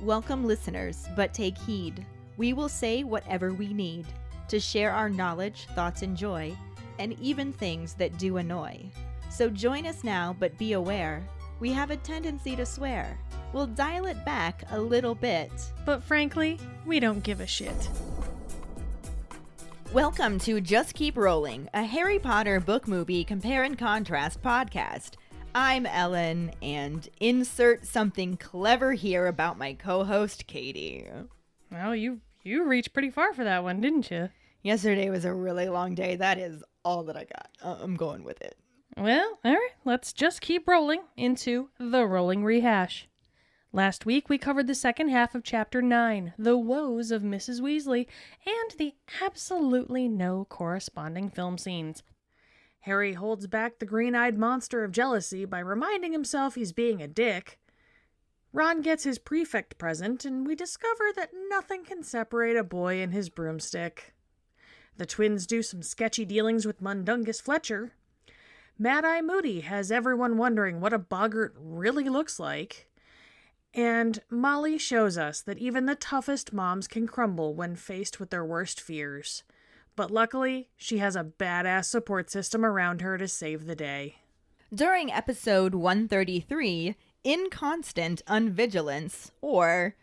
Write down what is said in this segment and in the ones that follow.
Welcome, listeners, but take heed. We will say whatever we need to share our knowledge, thoughts, and joy, and even things that do annoy. So join us now, but be aware, we have a tendency to swear. We'll dial it back a little bit. But frankly, we don't give a shit. Welcome to Just Keep Rowling, a Harry Potter book movie compare and contrast podcast. I'm Ellen, and insert something clever here about my co-host, Katie. Well, you reached pretty far for that one, didn't you? Yesterday was a really long day. That is all that I got. I'm going with it. Well, all right, let's just keep rolling into the rolling rehash. Last week, we covered the second half of Chapter 9, The Woes of Mrs. Weasley, and the absolutely no corresponding film scenes. Harry holds back the green-eyed monster of jealousy by reminding himself he's being a dick. Ron gets his prefect present, and we discover that nothing can separate a boy and his broomstick. The twins do some sketchy dealings with Mundungus Fletcher. Mad-Eye Moody has everyone wondering what a boggart really looks like. And Molly shows us that even the toughest moms can crumble when faced with their worst fears. But luckily, she has a badass support system around her to save the day. During episode 133, Inconstant Unvigilance, or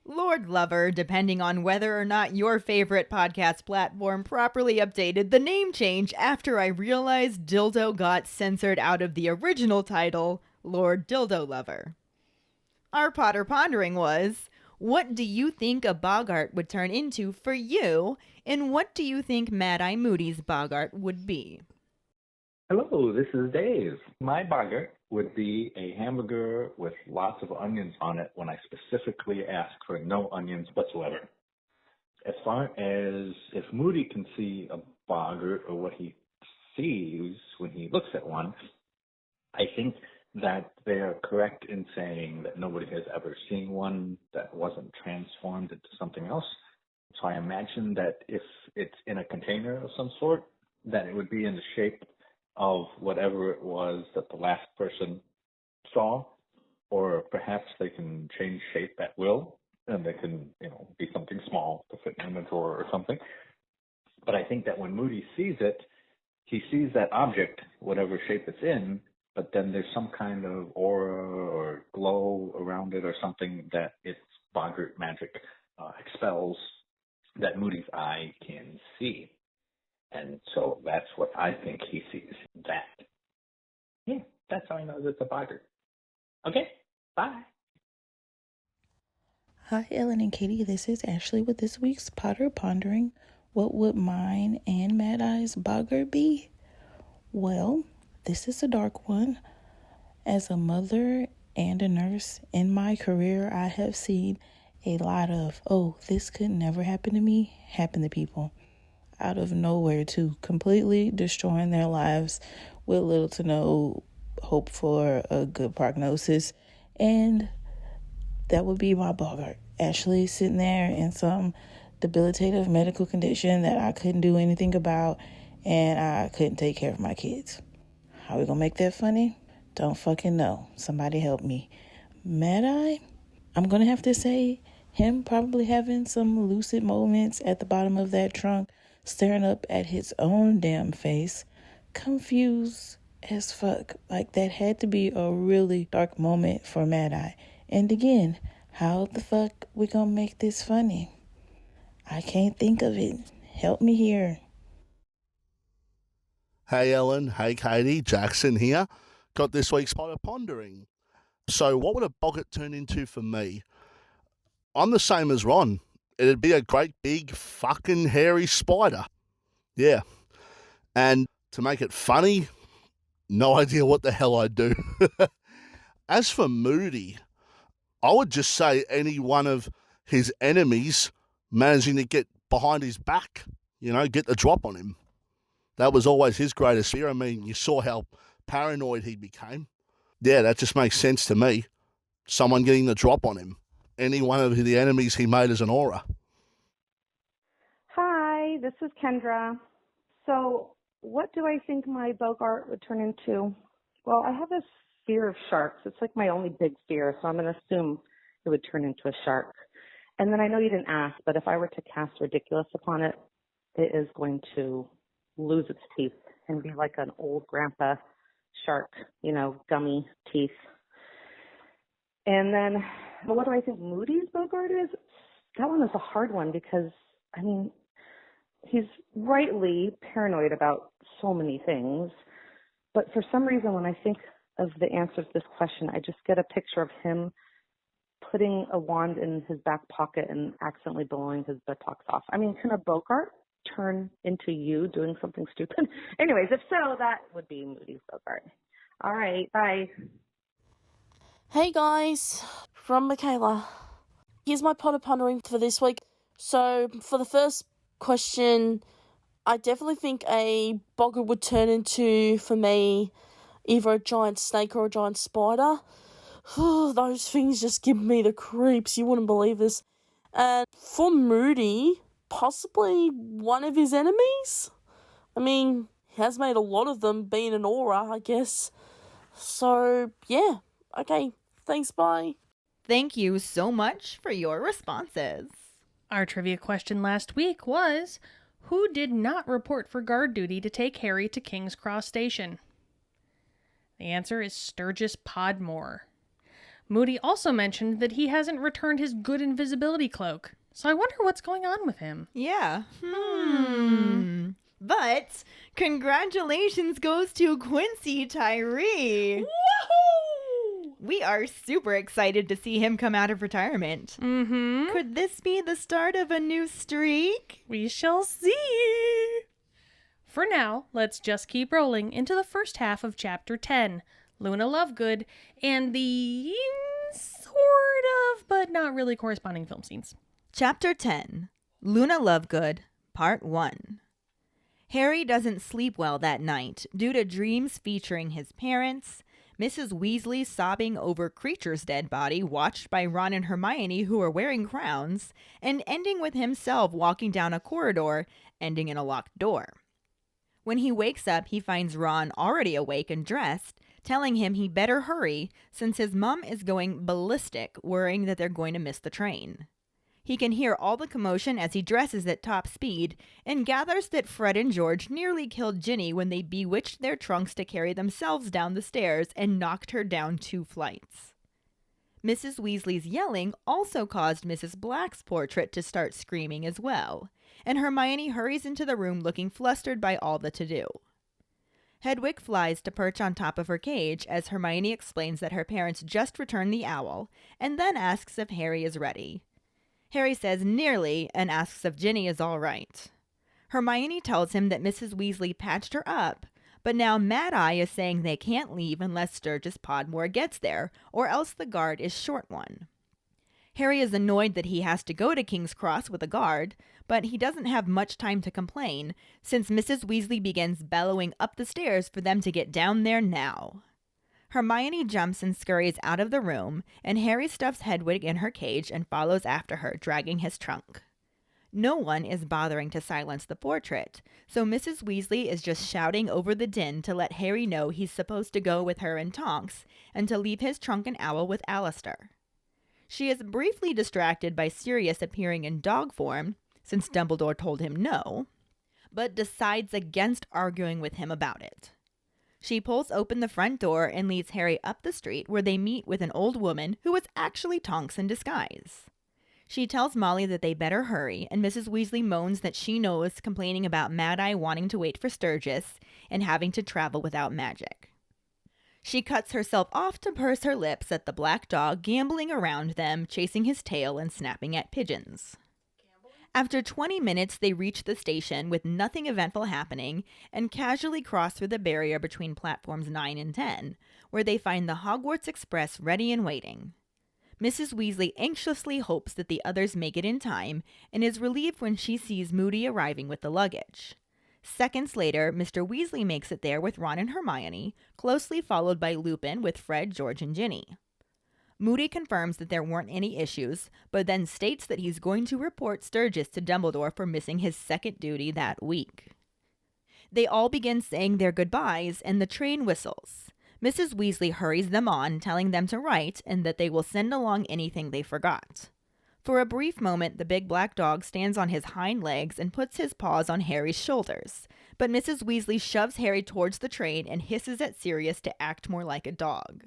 Lord Lover, depending on whether or not your favorite podcast platform properly updated the name change after I realized Dildo got censored out of the original title, Lord Dildo Lover. Our Potter Pondering was, what do you think a boggart would turn into for you, and what do you think Mad-Eye Moody's boggart would be? Hello, this is Dave. My boggart would be a hamburger with lots of onions on it when I specifically ask for no onions whatsoever. As far as if Moody can see a boggart or what he sees when he looks at one, I think that they are correct in saying that nobody has ever seen one that wasn't transformed into something else. So I imagine that if it's in a container of some sort, that it would be in the shape of whatever it was that the last person saw, or perhaps they can change shape at will, and they can, be something small to fit in a drawer or something. But I think that when Moody sees it, he sees that object, whatever shape it's in, but then there's some kind of aura or glow around it or something that its boggart magic expels that Moody's eye can see. And so that's what I think he sees, that. Yeah, that's how I know that it's a boggart. Okay, bye. Hi, Ellen and Katie. This is Ashley with this week's Potter Pondering. What would mine and Mad Eye's boggart be? Well, this is a dark one. As a mother and a nurse in my career, I have seen a lot of, this could never happen to me, happen to people. Out of nowhere, too. Completely destroying their lives with little to no hope for a good prognosis. And that would be my boggart. Ashley sitting there in some debilitative medical condition that I couldn't do anything about, and I couldn't take care of my kids. How we gonna make that funny? Don't fucking know. Somebody help me. Mad Eye? I'm gonna have to say him probably having some lucid moments at the bottom of that trunk, staring up at his own damn face, confused as fuck. Like, that had to be a really dark moment for Mad Eye. And again, how the fuck we gonna make this funny? I can't think of it. Help me here. Hey Ellen, hey Katie, Jackson here. Got this week's Potter Pondering. So what would a boggart turn into for me? I'm the same as Ron. It'd be a great big fucking hairy spider. Yeah. And to make it funny, no idea what the hell I'd do. As for Moody, I would just say any one of his enemies managing to get behind his back, get the drop on him. That was always his greatest fear. I mean, you saw how paranoid he became. Yeah, that just makes sense to me. Someone getting the drop on him. Any one of the enemies he made as an aura. Hi, this is Kendra. So what do I think my Bogart would turn into? Well, I have this fear of sharks. It's like my only big fear, so I'm going to assume it would turn into a shark. And then I know you didn't ask, but if I were to cast ridiculous upon it, it is going to lose its teeth and be like an old grandpa shark, gummy teeth. And then, what do I think Moody's Bogart is? That one is a hard one because, he's rightly paranoid about so many things. But for some reason, when I think of the answer to this question, I just get a picture of him putting a wand in his back pocket and accidentally blowing his buttocks off. Can a Bogart turn into you doing something stupid? Anyways, if so, that would be Moody's Bogart. All right, bye. Hey guys, from Michaela. Here's my Potter pondering for this week. So, for the first question, I definitely think a boggart would turn into, for me, either a giant snake or a giant spider. Those things just give me the creeps. You wouldn't believe this. And for Moody, possibly one of his enemies? He has made a lot of them being an aura, I guess. So, yeah. Okay, thanks, bye. Thank you so much for your responses. Our trivia question last week was, who did not report for guard duty to take Harry to King's Cross Station? The answer is Sturgis Podmore. Moody also mentioned that he hasn't returned his good invisibility cloak, so I wonder what's going on with him. Yeah. But congratulations goes to Quincy Tyree. Woohoo! We are super excited to see him come out of retirement. Mm-hmm. Could this be the start of a new streak? We shall see. For now, let's just keep rolling into the first half of Chapter 10, Luna Lovegood, and the sort of, but not really corresponding film scenes. Chapter 10, Luna Lovegood, Part 1. Harry doesn't sleep well that night due to dreams featuring his parents, Mrs. Weasley sobbing over Creature's dead body watched by Ron and Hermione who are wearing crowns, and ending with himself walking down a corridor, ending in a locked door. When he wakes up, he finds Ron already awake and dressed, telling him he better hurry since his mom is going ballistic, worrying that they're going to miss the train. He can hear all the commotion as he dresses at top speed and gathers that Fred and George nearly killed Ginny when they bewitched their trunks to carry themselves down the stairs and knocked her down 2 flights. Mrs. Weasley's yelling also caused Mrs. Black's portrait to start screaming as well, and Hermione hurries into the room looking flustered by all the to-do. Hedwig flies to perch on top of her cage as Hermione explains that her parents just returned the owl, and then asks if Harry is ready. Harry says nearly and asks if Ginny is all right. Hermione tells him that Mrs. Weasley patched her up, but now Mad Eye is saying they can't leave unless Sturgis Podmore gets there, or else the guard is short one. Harry is annoyed that he has to go to King's Cross with a guard, but he doesn't have much time to complain, since Mrs. Weasley begins bellowing up the stairs for them to get down there now. Hermione jumps and scurries out of the room, and Harry stuffs Hedwig in her cage and follows after her, dragging his trunk. No one is bothering to silence the portrait, so Mrs. Weasley is just shouting over the din to let Harry know he's supposed to go with her and Tonks, and to leave his trunk and owl with Alistair. She is briefly distracted by Sirius appearing in dog form, since Dumbledore told him no, but decides against arguing with him about it. She pulls open the front door and leads Harry up the street where they meet with an old woman who was actually Tonks in disguise. She tells Molly that they better hurry, and Mrs. Weasley moans that she knows, complaining about Mad Eye wanting to wait for Sturgis and having to travel without magic. She cuts herself off to purse her lips at the black dog gambling around them, chasing his tail and snapping at pigeons. After 20 minutes, they reach the station with nothing eventful happening and casually cross through the barrier between platforms 9 and 10, where they find the Hogwarts Express ready and waiting. Mrs. Weasley anxiously hopes that the others make it in time and is relieved when she sees Moody arriving with the luggage. Seconds later, Mr. Weasley makes it there with Ron and Hermione, closely followed by Lupin with Fred, George, and Ginny. Moody confirms that there weren't any issues, but then states that he's going to report Sturgis to Dumbledore for missing his second duty that week. They all begin saying their goodbyes, and the train whistles. Mrs. Weasley hurries them on, telling them to write and that they will send along anything they forgot. For a brief moment, the big black dog stands on his hind legs and puts his paws on Harry's shoulders, but Mrs. Weasley shoves Harry towards the train and hisses at Sirius to act more like a dog.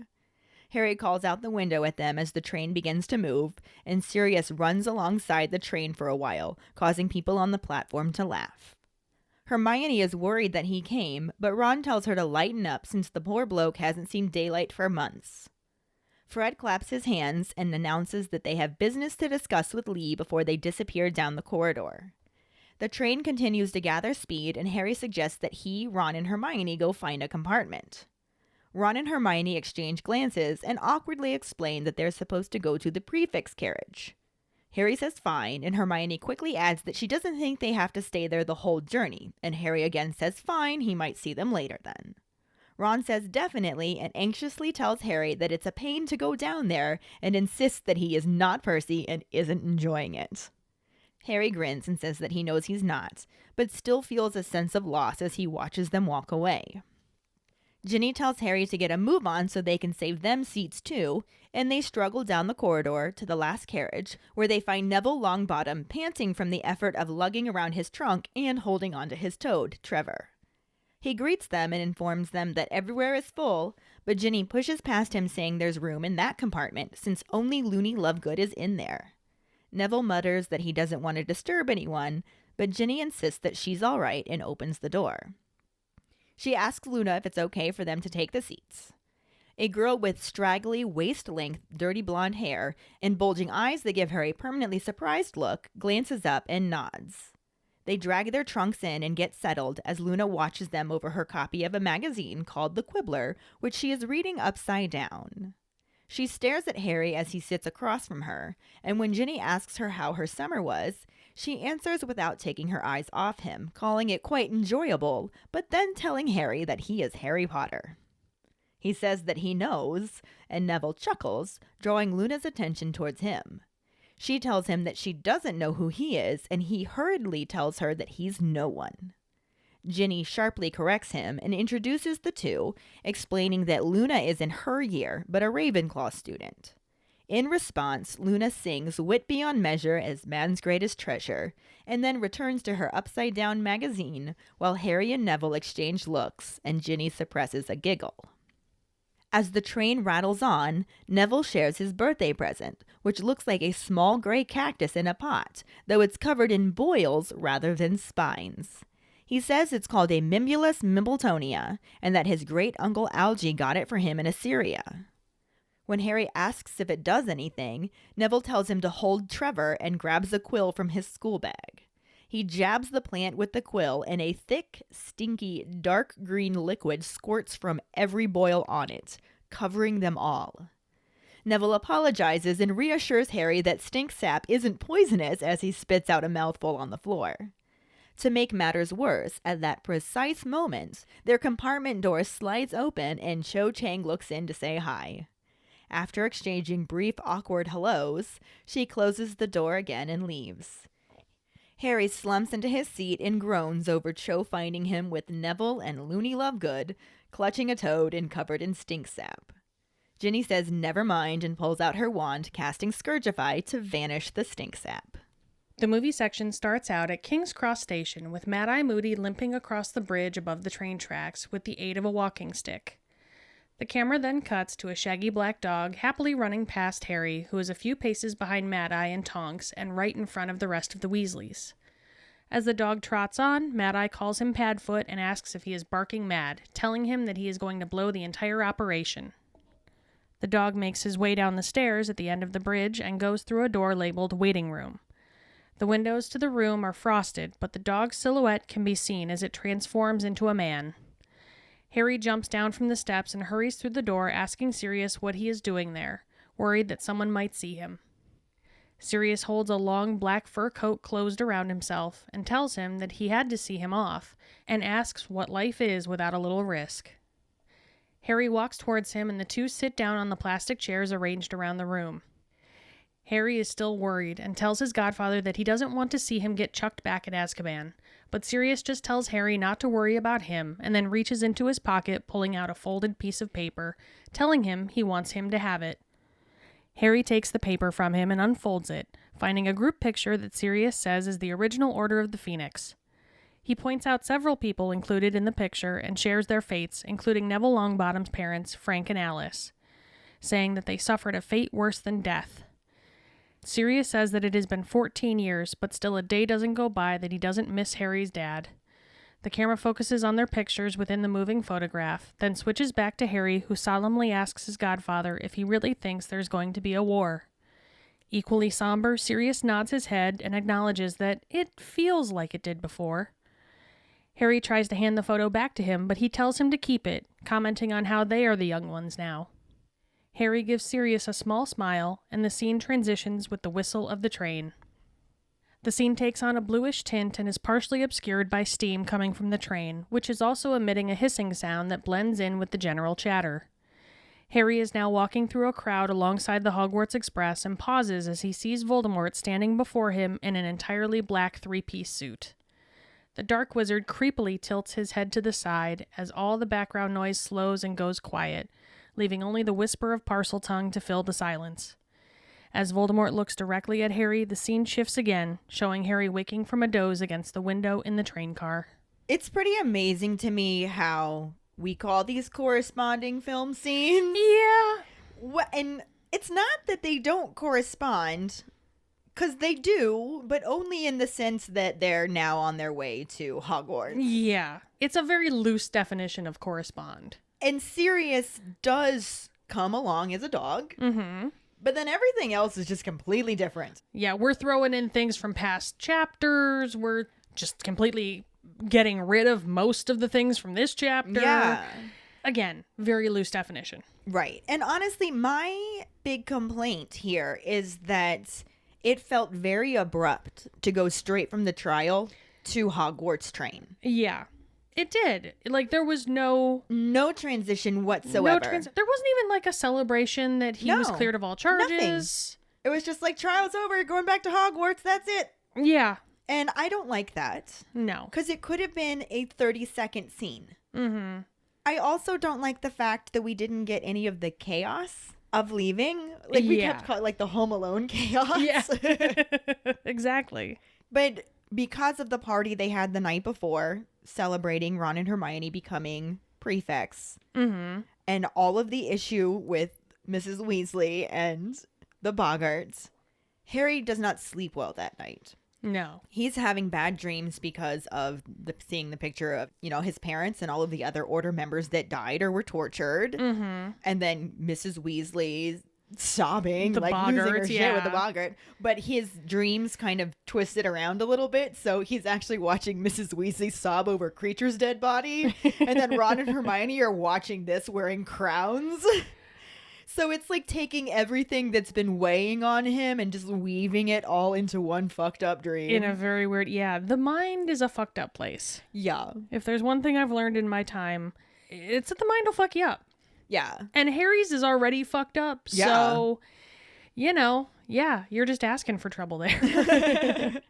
Harry calls out the window at them as the train begins to move, and Sirius runs alongside the train for a while, causing people on the platform to laugh. Hermione is worried that he came, but Ron tells her to lighten up since the poor bloke hasn't seen daylight for months. Fred claps his hands and announces that they have business to discuss with Lee before they disappear down the corridor. The train continues to gather speed, and Harry suggests that he, Ron, and Hermione go find a compartment. Ron and Hermione exchange glances and awkwardly explain that they're supposed to go to the prefix carriage. Harry says fine, and Hermione quickly adds that she doesn't think they have to stay there the whole journey, and Harry again says fine, he might see them later then. Ron says definitely and anxiously tells Harry that it's a pain to go down there and insists that he is not Percy and isn't enjoying it. Harry grins and says that he knows he's not, but still feels a sense of loss as he watches them walk away. Ginny tells Harry to get a move on so they can save them seats too, and they struggle down the corridor to the last carriage, where they find Neville Longbottom panting from the effort of lugging around his trunk and holding onto his toad, Trevor. He greets them and informs them that everywhere is full, but Ginny pushes past him saying there's room in that compartment since only Loony Lovegood is in there. Neville mutters that he doesn't want to disturb anyone, but Ginny insists that she's all right and opens the door. She asks Luna if it's okay for them to take the seats. A girl with straggly, waist-length, dirty blonde hair and bulging eyes that give her a permanently surprised look glances up and nods. They drag their trunks in and get settled as Luna watches them over her copy of a magazine called The Quibbler, which she is reading upside down. She stares at Harry as he sits across from her, and when Ginny asks her how her summer was, she answers without taking her eyes off him, calling it quite enjoyable, but then telling Harry that he is Harry Potter. He says that he knows, and Neville chuckles, drawing Luna's attention towards him. She tells him that she doesn't know who he is, and he hurriedly tells her that he's no one. Ginny sharply corrects him and introduces the two, explaining that Luna is in her year, but a Ravenclaw student. In response, Luna sings Wit Beyond Measure as man's greatest treasure, and then returns to her upside-down magazine, while Harry and Neville exchange looks, and Ginny suppresses a giggle. As the train rattles on, Neville shares his birthday present, which looks like a small gray cactus in a pot, though it's covered in boils rather than spines. He says it's called a Mimulus Mimbletonia, and that his great-uncle Algy got it for him in Assyria. When Harry asks if it does anything, Neville tells him to hold Trevor and grabs a quill from his school bag. He jabs the plant with the quill, and a thick, stinky, dark green liquid squirts from every boil on it, covering them all. Neville apologizes and reassures Harry that stink sap isn't poisonous as he spits out a mouthful on the floor. To make matters worse, at that precise moment, their compartment door slides open and Cho Chang looks in to say hi. After exchanging brief, awkward hellos, she closes the door again and leaves. Harry slumps into his seat and groans over Cho finding him with Neville and Loony Lovegood, clutching a toad and covered in stink sap. Ginny says never mind and pulls out her wand, casting Scourgify to vanish the stink sap. The movie section starts out at King's Cross Station with Mad-Eye Moody limping across the bridge above the train tracks with the aid of a walking stick. The camera then cuts to a shaggy black dog happily running past Harry, who is a few paces behind Mad-Eye and Tonks and right in front of the rest of the Weasleys. As the dog trots on, Mad-Eye calls him Padfoot and asks if he is barking mad, telling him that he is going to blow the entire operation. The dog makes his way down the stairs at the end of the bridge and goes through a door labeled Waiting Room. The windows to the room are frosted, but the dog's silhouette can be seen as it transforms into a man. Harry jumps down from the steps and hurries through the door, asking Sirius what he is doing there, worried that someone might see him. Sirius holds a long black fur coat closed around himself and tells him that he had to see him off, and asks what life is without a little risk. Harry walks towards him and the two sit down on the plastic chairs arranged around the room. Harry is still worried and tells his godfather that he doesn't want to see him get chucked back at Azkaban. But Sirius just tells Harry not to worry about him and then reaches into his pocket, pulling out a folded piece of paper, telling him he wants him to have it. Harry takes the paper from him and unfolds it, finding a group picture that Sirius says is the original Order of the Phoenix. He points out several people included in the picture and shares their fates, including Neville Longbottom's parents, Frank and Alice, saying that they suffered a fate worse than death. Sirius says that it has been 14 years, but still a day doesn't go by that he doesn't miss Harry's dad. The camera focuses on their pictures within the moving photograph, then switches back to Harry, who solemnly asks his godfather if he really thinks there's going to be a war. Equally somber, Sirius nods his head and acknowledges that it feels like it did before. Harry tries to hand the photo back to him, but he tells him to keep it, commenting on how they are the young ones now. Harry gives Sirius a small smile, and the scene transitions with the whistle of the train. The scene takes on a bluish tint and is partially obscured by steam coming from the train, which is also emitting a hissing sound that blends in with the general chatter. Harry is now walking through a crowd alongside the Hogwarts Express and pauses as he sees Voldemort standing before him in an entirely black three-piece suit. The Dark Wizard creepily tilts his head to the side as all the background noise slows and goes quiet, leaving only the whisper of Parseltongue to fill the silence. As Voldemort looks directly at Harry, the scene shifts again, showing Harry waking from a doze against the window in the train car. It's pretty amazing to me how we call these corresponding film scenes. Yeah. And it's not that they don't correspond, because they do, but only in the sense that they're now on their way to Hogwarts. Yeah. It's a very loose definition of correspond. And Sirius does come along as a dog. Mm-hmm. But then everything else is just completely different. Yeah, we're throwing in things from past chapters. We're just completely getting rid of most of the things from this chapter. Yeah. Again, very loose definition. Right. And honestly, my big complaint here is that it felt very abrupt to go straight from the trial to Hogwarts train. Yeah. It did. Like, there was no transition whatsoever. There wasn't even like a celebration that he was cleared of all charges. Nothing. It was just like, trial's over, going back to Hogwarts, that's it. Yeah. And I don't like that. No. Because it could have been a 30-second scene. Mm-hmm. I also don't like the fact that we didn't get any of the chaos of leaving. Like, we kept calling like the Home Alone chaos. Yeah. Exactly. But because of the party they had the night before, celebrating Ron and Hermione becoming prefects, mm-hmm. and all of the issue with Mrs. Weasley and the Boggarts, Harry does not sleep well that night. No. He's having bad dreams because of seeing the picture of, his parents and all of the other Order members that died or were tortured. Mm-hmm. And then Mrs. Weasley sobbing, the like Boggarts, losing her shit with the Boggart. But his dreams kind of twisted around a little bit, so he's actually watching Mrs. Weasley sob over Creature's dead body, and then Ron and Hermione are watching this wearing crowns. So it's like taking everything that's been weighing on him and just weaving it all into one fucked up dream. In a very weird, the mind is a fucked up place. Yeah. If there's one thing I've learned in my time, it's that the mind will fuck you up. Yeah. And Harry's is already fucked up. Yeah. So, you're just asking for trouble there.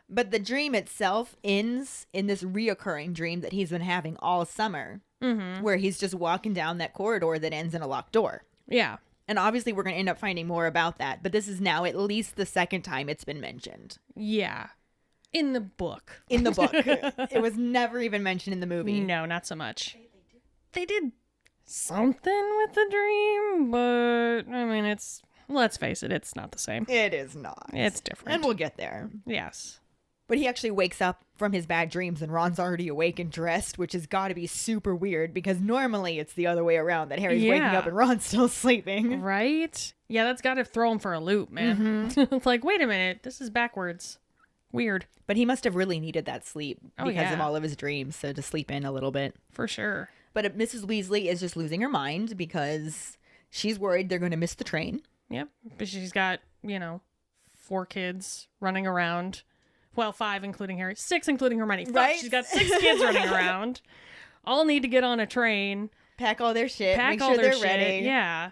But the dream itself ends in this reoccurring dream that he's been having all summer, mm-hmm. where he's just walking down that corridor that ends in a locked door. Yeah. And obviously we're going to end up finding more about that, but this is now at least the second time it's been mentioned. Yeah. In the book. In the book. It was never even mentioned in the movie. No, not so much. They did something with the dream, but I mean, let's face it, it's not the same. It is not. It's different. And we'll get there. Yes. But he actually wakes up from his bad dreams and Ron's already awake and dressed, which has got to be super weird because normally it's the other way around, that Harry's waking up and Ron's still sleeping. Right? Yeah, that's got to throw him for a loop, man. Mm-hmm. It's like, wait a minute, this is backwards. Weird. But he must have really needed that sleep because of all of his dreams, so to sleep in a little bit. For sure. But Mrs. Weasley is just losing her mind because she's worried they're going to miss the train. Yep. But she's got, 4 kids running around. Well, 5 including Harry. 6 including Hermione. Fuck, Right? she's got 6 kids running around. All need to get on a train. pack all their shit, pack make all sure their they're shit. ready. Yeah.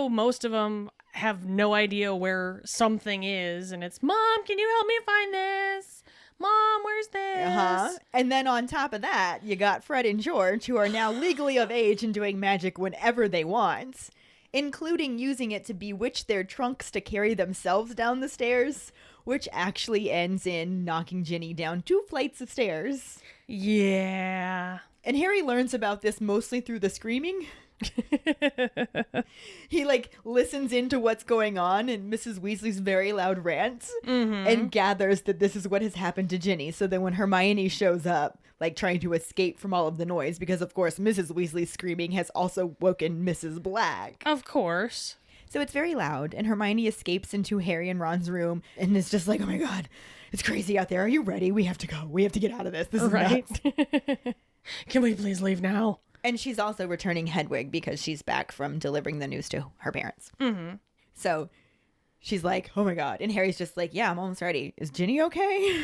Most of them have no idea where something is, and it's, Mom, can you help me find this? Mom, where's this? And then on top of that, you got Fred and George, who are now legally of age and doing magic whenever they want, including using it to bewitch their trunks to carry themselves down the stairs, which actually ends in knocking Ginny down 2 flights of stairs. Yeah. And Harry learns about this mostly through the screaming. He listens into what's going on in Mrs. Weasley's very loud rants and gathers that this is what has happened to Ginny. So then when Hermione shows up, trying to escape from all of the noise, because of course Mrs. Weasley's screaming has also woken Mrs. Black. Of course. So it's very loud, and Hermione escapes into Harry and Ron's room and is just like, oh my god, it's crazy out there. Are you ready? We have to go. We have to get out of this. This is nuts. Can we please leave now? And she's also returning Hedwig because she's back from delivering the news to her parents. So she's like, oh my god. And Harry's just like, yeah, I'm almost ready. Is Ginny okay?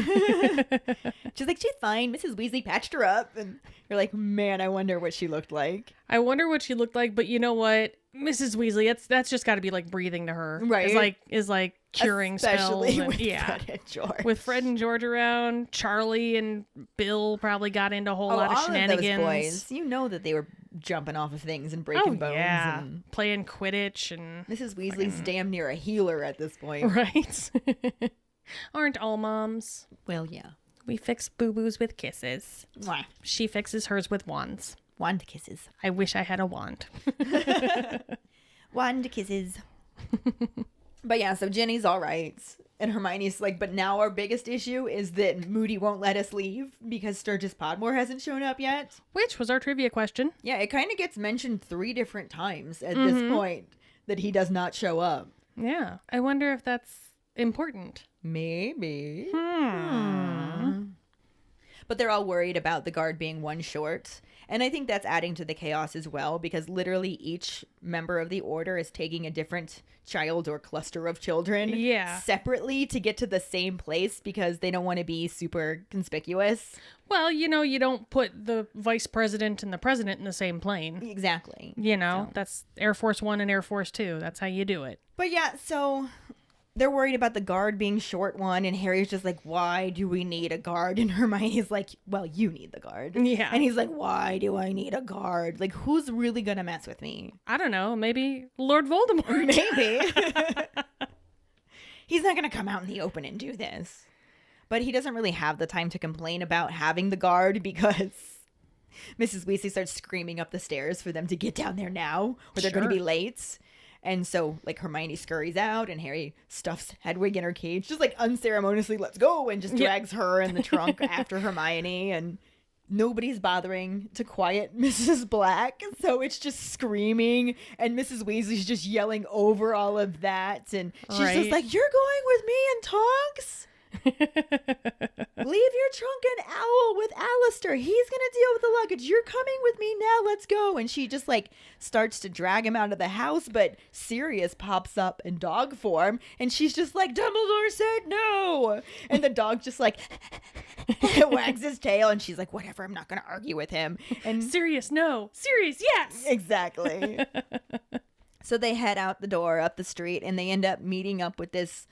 She's like, she's fine. Mrs. Weasley patched her up. And you're like, man, I wonder what she looked like. But you know what? Mrs. Weasley, that's just got to be like breathing to her. Right. Is like curing Especially spells. With Fred and George. With Fred and George around, Charlie and Bill probably got into a whole lot of shenanigans. Of those boys, you know that they were jumping off of things and breaking bones. Yeah. And playing Quidditch. And Mrs. Weasley's damn near a healer at this point. Right? Aren't all moms? Well, yeah. We fix boo-boos with kisses. Mwah. She fixes hers with wands. Wand kisses. I wish I had a wand. Wand kisses. But yeah, so Ginny's all right. And Hermione's like, but now our biggest issue is that Moody won't let us leave because Sturgis Podmore hasn't shown up yet. Which was our trivia question. Yeah, it kind of gets mentioned 3 different times at this point that he does not show up. Yeah. I wonder if that's important. Maybe. But they're all worried about the guard being one short. And I think that's adding to the chaos as well, because literally each member of the order is taking a different child or cluster of children separately to get to the same place because they don't want to be super conspicuous. Well, you don't put the vice president and the president in the same plane. Exactly. That's Air Force One and Air Force Two. That's how you do it. But yeah, so they're worried about the guard being short one, and Harry's just like, why do we need a guard? And Hermione's like, well, you need the guard. Yeah. And he's like, why do I need a guard? Like, who's really gonna mess with me? I don't know. Maybe Lord Voldemort. Maybe. He's not gonna come out in the open and do this. But he doesn't really have the time to complain about having the guard because Mrs. Weasley starts screaming up the stairs for them to get down there now, or they're gonna be late. And so, Hermione scurries out, and Harry stuffs Hedwig in her cage, just, unceremoniously, let's go, and just drags her in the trunk after Hermione, and nobody's bothering to quiet Mrs. Black, so it's just screaming, and Mrs. Weasley's just yelling over all of that, and she's just like, you're going with me and Tonks? Leave your trunk and Owl with Alistair. He's gonna deal with the luggage. You're coming with me now. Let's go. And she just starts to drag him out of the house, but Sirius pops up in dog form, and she's just like, Dumbledore said no. And the dog just wags his tail, and she's like, whatever, I'm not gonna argue with him. And Sirius, no. Sirius, yes. Exactly. So they head out the door up the street, and they end up meeting up with this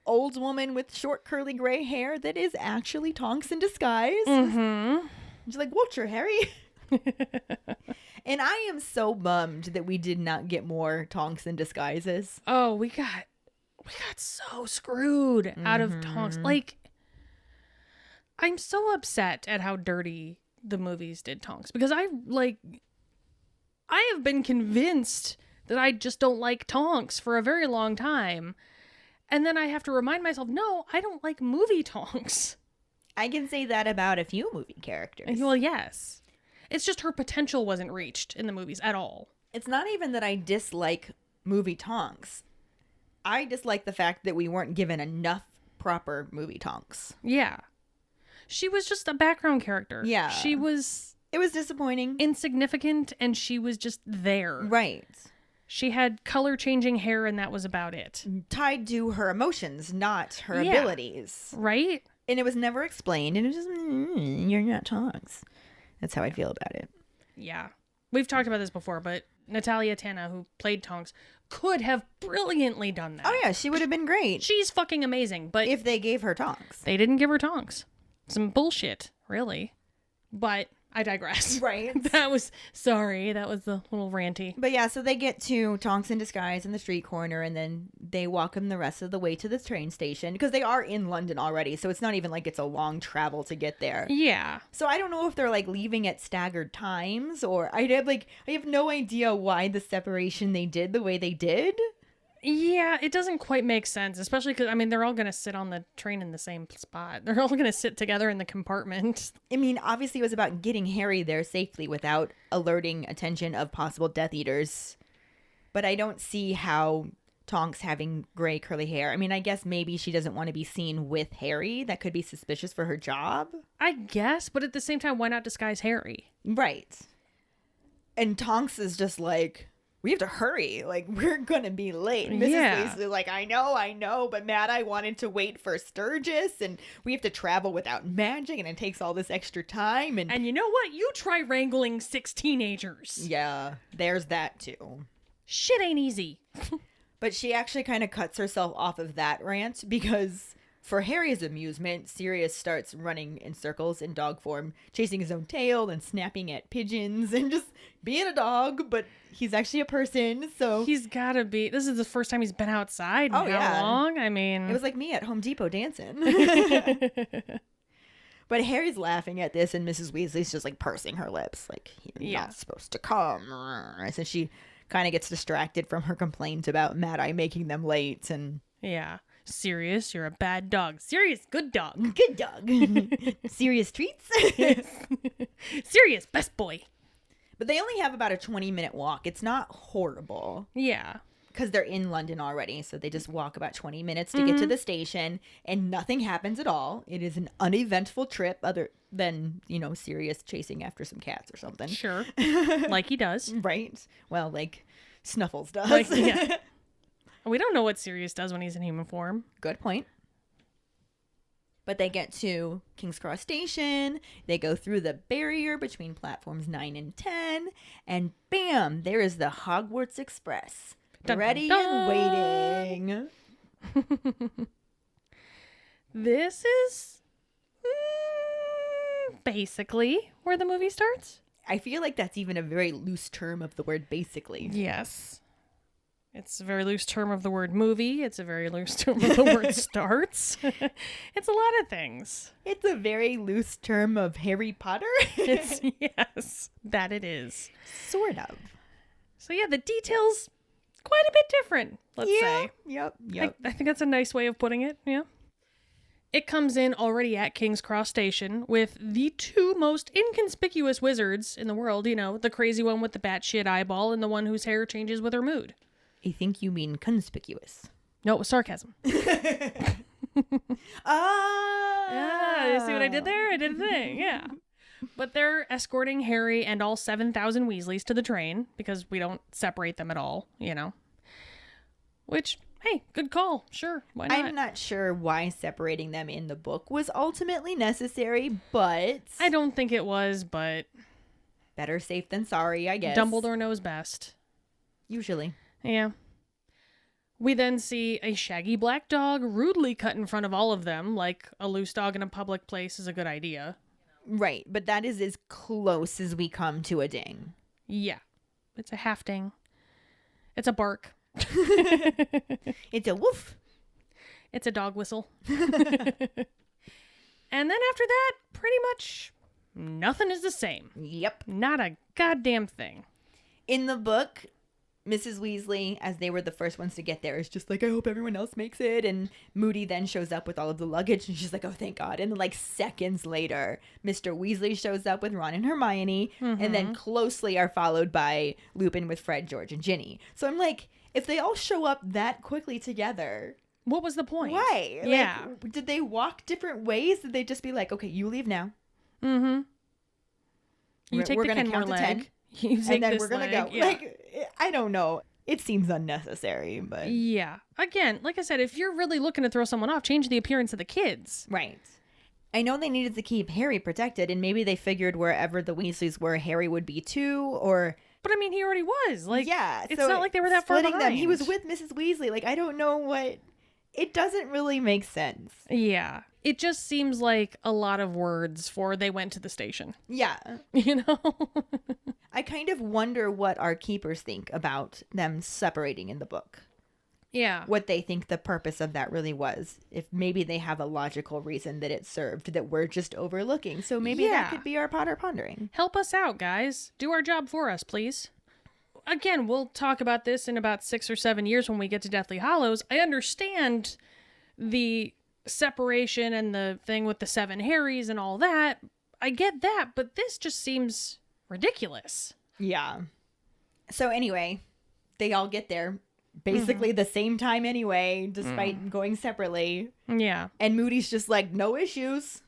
old woman with short curly gray hair that is actually Tonks in disguise. She's like, watch her, Harry. And I am so bummed that we did not get more Tonks in disguises. Oh, we got so screwed out of Tonks. I'm so upset at how dirty the movies did Tonks, because I have been convinced that I just don't like Tonks for a very long time. And then I have to remind myself, no, I don't like movie Tonks. I can say that about a few movie characters. Well, yes. It's just her potential wasn't reached in the movies at all. It's not even that I dislike movie Tonks. I dislike the fact that we weren't given enough proper movie Tonks. Yeah. She was just a background character. Yeah. It was disappointing. Insignificant, and she was just there. Right. She had color-changing hair, and that was about it. Tied to her emotions, not her abilities. Right? And it was never explained, and it was just, you're not Tonks. That's how I feel about it. Yeah. We've talked about this before, but Natalia Tana, who played Tonks, could have brilliantly done that. Oh, yeah, she would have been great. She's fucking amazing, but If they gave her Tonks. they didn't give her Tonks. Some bullshit, really. But I digress. Right. That was the little ranty. But yeah, so they get to Tonks in disguise in the street corner, and then they walk him the rest of the way to the train station because they are in London already, so it's not even like it's a long travel to get there. Yeah. So I don't know if they're like leaving at staggered times, or I have no idea why the separation they did the way they did. Yeah, it doesn't quite make sense, especially because, I mean, they're all going to sit on the train in the same spot. They're all going to sit together in the compartment. I mean, obviously it was about getting Harry there safely without alerting attention of possible Death Eaters. But I don't see how Tonks having gray curly hair. I mean, I guess maybe she doesn't want to be seen with Harry. That could be suspicious for her job. I guess, but at the same time, why not disguise Harry? Right. And Tonks is just like, we have to hurry. Like, we're going to be late. And Mrs. Yeah. Weasley like, I know. But Mad Eye wanted to wait for Sturgis, and we have to travel without magic, and it takes all this extra time. And you know what? You try wrangling 6 teenagers. Yeah, there's that too. Shit ain't easy. But she actually kind of cuts herself off of that rant because for Harry's amusement, Sirius starts running in circles in dog form, chasing his own tail and snapping at pigeons and just being a dog, but he's actually a person, so... He's gotta be... This is the first time he's been outside in Oh, how yeah. long? I mean... It was like me at Home Depot dancing. But Harry's laughing at this, and Mrs. Weasley's just like pursing her lips, like, you're not supposed to come. So she kind of gets distracted from her complaint about Mad Eye making them late, and... Yeah. Sirius, you're a bad dog. Sirius, good dog. Good dog. Serious treats. Sirius, best boy. But they only have about a 20-minute walk. It's not horrible Yeah. because they're in London already. So they just walk about 20 minutes to get to the station, and nothing happens at all. It is an uneventful trip other than, Sirius chasing after some cats or something. Sure. Like he does. Right? Well, like Snuffles does. Like, yeah. We don't know what Sirius does when he's in human form. Good point. But they get to King's Cross Station. They go through the barrier between platforms 9 and 10. And bam, there is the Hogwarts Express. Dun, ready dun, and waiting. This is basically where the movie starts. I feel like that's even a very loose term of the word basically. Yes. It's a very loose term of the word movie. It's a very loose term of the word starts. It's a lot of things. It's a very loose term of Harry Potter. It's, yes, that it is. Sort of. So yeah, the details quite a bit different, let's say. Yep. I think that's a nice way of putting it, yeah. It comes in already at King's Cross Station with the 2 most inconspicuous wizards in the world, the crazy one with the batshit eyeball and the one whose hair changes with her mood. I think you mean conspicuous. No, it was sarcasm. Ah! You see what I did there? I did a thing, yeah. But they're escorting Harry and all 7,000 Weasleys to the train because we don't separate them at all, Which, hey, good call. Sure, why not? I'm not sure why separating them in the book was ultimately necessary, but... I don't think it was, but... Better safe than sorry, I guess. Dumbledore knows best. Usually. Yeah. We then see a shaggy black dog rudely cut in front of all of them, like a loose dog in a public place is a good idea. Right, but that is as close as we come to a ding. Yeah. It's a half ding. It's a bark. It's a woof. It's a dog whistle. And then after that, pretty much nothing is the same. Yep. Not a goddamn thing. In the book, Mrs. Weasley, as they were the first ones to get there, is just like, I hope everyone else makes it. And Moody then shows up with all of the luggage, and she's like, oh, thank God. And then, like, seconds later, Mr. Weasley shows up with Ron and Hermione, and then closely are followed by Lupin with Fred, George, and Ginny. So I'm like, if they all show up that quickly together... What was the point? Why? Yeah. Like, did they walk different ways? Did they just be like, okay, you leave now? Mm-hmm. You take we're the gonna Kenmore count to leg. 10. You take And then this we're gonna leg. go. Yeah. Like, I don't know. It seems unnecessary, but Yeah. Again, like I said, if you're really looking to throw someone off, change the appearance of the kids. right. I know they needed to keep Harry protected, and maybe they figured wherever the Weasleys were, Harry would be too, or... But I mean, he already was. Like, yeah, it's so not like they were that far splitting behind. them. He was with Mrs. Weasley. Like, I don't know what... It doesn't really make sense. Yeah. It just seems like a lot of words for they went to the station. Yeah. You know? I kind of wonder what our keepers think about them separating in the book. Yeah. What they think the purpose of that really was. If maybe they have a logical reason that it served that we're just overlooking. So maybe that could be our Potter pondering. Help us out, guys. Do our job for us, please. Again, we'll talk about this in about 6 or 7 years when we get to Deathly Hallows. I understand the separation and the thing with the 7 Harrys and all that. I get that, but this just seems ridiculous. Yeah. So anyway, they all get there basically the same time anyway, despite going separately. Yeah. And Moody's just like, no issues.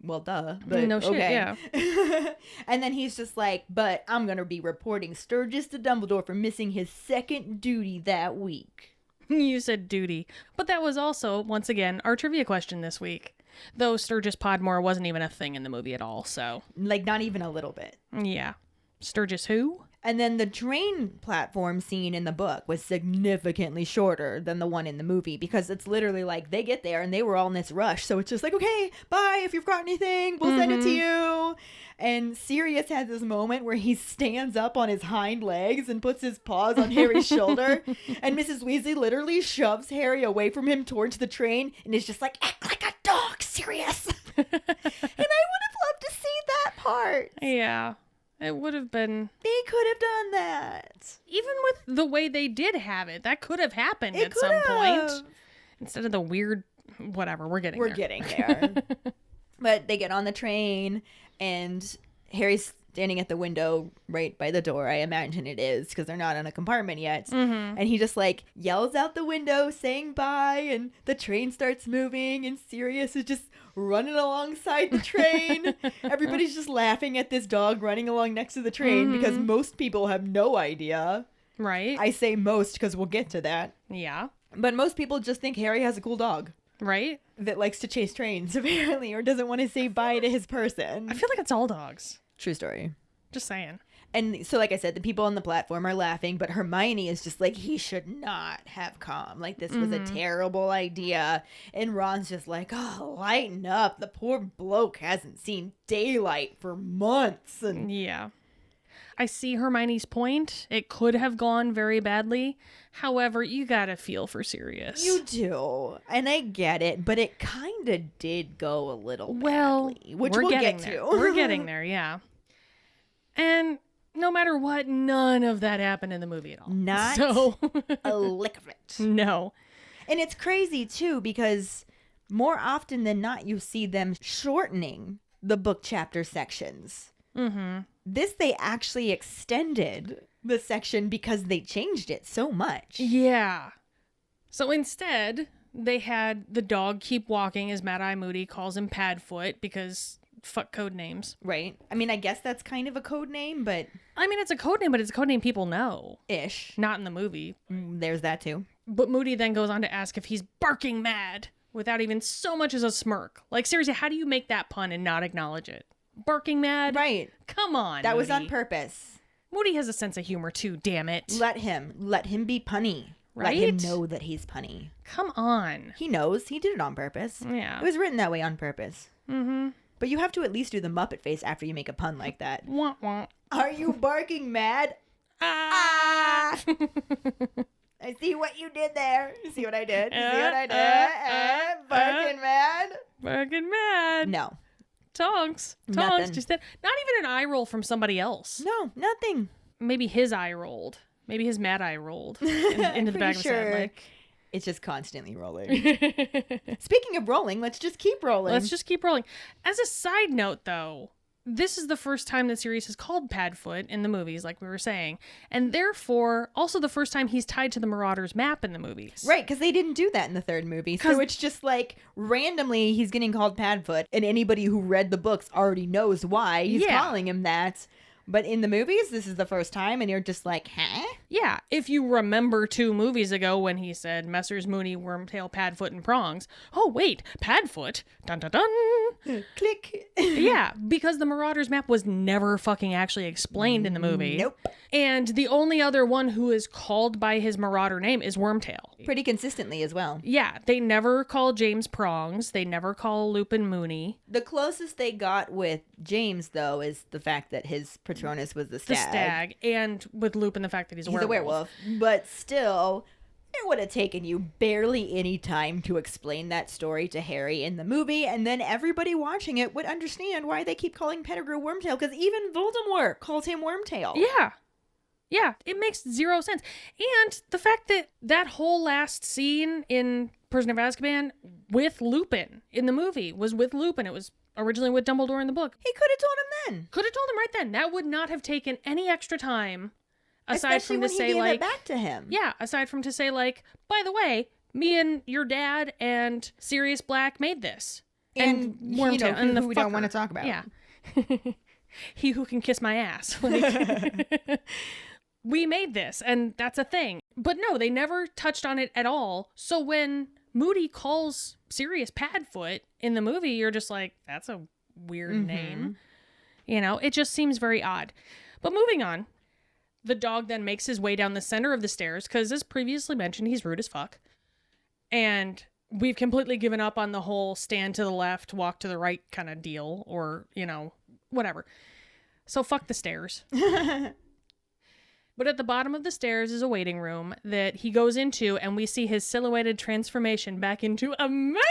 Well, duh. But no shit, okay. yeah. And then he's just like, but I'm going to be reporting Sturgis to Dumbledore for missing his second duty that week. You said duty. But that was also, once again, our trivia question this week. Though Sturgis Podmore wasn't even a thing in the movie at all, so. Like, not even a little bit. Yeah. Sturgis who? And then the train platform scene in the book was significantly shorter than the one in the movie because it's literally like they get there and they were all in this rush. So it's just like, okay, bye. If you've got anything, we'll send it to you. And Sirius has this moment where he stands up on his hind legs and puts his paws on Harry's shoulder. And Mrs. Weasley literally shoves Harry away from him towards the train and is just like, act like a dog, Sirius. And I would have loved to see that part. Yeah. It would have been... They could have done that. Even with the way they did have it, that could have happened It at some could point. have. Instead of the weird... Whatever, we're getting there. But they get on the train, and Harry's standing at the window right by the door. I imagine it is, because they're not in a compartment yet. And he just, like, yells out the window, saying bye, and the train starts moving, and Sirius is just running alongside the train. Everybody's just laughing at this dog running along next to the train, because most people have no idea. Right. I say most, because we'll get to that. Yeah. But most people just think Harry has a cool dog. Right? That likes to chase trains, apparently, or doesn't want to say bye to his person. I feel like it's all dogs. True story. Just saying. And so, like I said, the people on the platform are laughing, but Hermione is just like, he should not have come. Like, this was a terrible idea. And Ron's just like, oh, lighten up. The poor bloke hasn't seen daylight for months. And yeah. I see Hermione's point. It could have gone very badly. However, you gotta feel for Sirius. you do. And I get it, but it kind of did go a little badly, which we're we'll getting get there. to. We're getting there, yeah. And no matter what, none of that happened in the movie at all. Not so a lick of it. No. And it's crazy, too, because more often than not, you see them shortening the book chapter sections. This, they actually extended the section because they changed it so much. Yeah. So instead, they had the dog keep walking, as Mad-Eye Moody calls him Padfoot, because fuck code names. Right. I mean, I guess that's kind of a code name, but... I mean, it's a code name, but it's a code name people know. Ish. Not in the movie. There's that, too. But Moody then goes on to ask if he's barking mad without even so much as a smirk. Like, seriously, how do you make that pun and not acknowledge it? Barking mad? Right. Come on, That was Moody. on purpose. Moody has a sense of humor, too, damn it. Let him be punny. Right? Let him know that he's punny. Come on. He knows. He did it on purpose. Yeah. It was written that way on purpose. But you have to at least do the Muppet face after you make a pun like that. Wah, wah. Are you barking mad? Ah! I see what you did there. You see what I did? You see what I did? Barking mad? Barking mad. No. Tonks. Nothing. Just that. Not even an eye roll from somebody else. No, nothing. Maybe his eye rolled. Maybe his mad eye rolled into the back of his head. Like, it's just constantly rolling. Speaking of rolling, let's just keep rolling. let's just keep rolling. As a side note, though, this is the first time that Sirius is called Padfoot in the movies, like we were saying, and therefore also the first time he's tied to the Marauders map in the movies. Right, because they didn't do that in the third movie. So it's just like randomly he's getting called Padfoot, and anybody who read the books already knows why he's calling him that. But in the movies, this is the first time, and you're just like, huh? Yeah, if you remember 2 movies ago when he said Messrs. Mooney, Wormtail, Padfoot, and Prongs. Oh, wait, Padfoot? Dun dun dun! Click. Yeah, because the Marauders map was never fucking actually explained in the movie. Nope. And the only other one who is called by his Marauder name is Wormtail. Pretty consistently as well. Yeah, they never call James Prongs. They never call Lupin Mooney. The closest they got with James, though, is the fact that his Patronus was the stag. The stag. And with Lupin, the fact that he's a werewolf. But still, it would have taken you barely any time to explain that story to Harry in the movie, and then everybody watching it would understand why they keep calling Pettigrew Wormtail, because even Voldemort calls him Wormtail. Yeah. Yeah, it makes 0 sense. And the fact that that whole last scene in Prisoner of Azkaban with Lupin in the movie was with Lupin. It was originally with Dumbledore in the book. He could have told him then. Could have told him right then. That would not have taken any extra time. Aside Especially from when to he say, gave like, it back to him. Yeah, aside from to say, like, by the way, me and your dad and Sirius Black made this. And Wormtail, and the who we don't fucker. want to talk about. Yeah. He who can kiss my ass. Like, we made this, and that's a thing. But no, they never touched on it at all. So when Moody calls Sirius Padfoot in the movie, you're just like, that's a weird name. You know, it just seems very odd. But moving on, the dog then makes his way down the center of the stairs because, as previously mentioned, he's rude as fuck. And we've completely given up on the whole stand to the left, walk to the right kind of deal, or, you know, whatever. So fuck the stairs. But at the bottom of the stairs is a waiting room that he goes into, and we see his silhouetted transformation back into a man.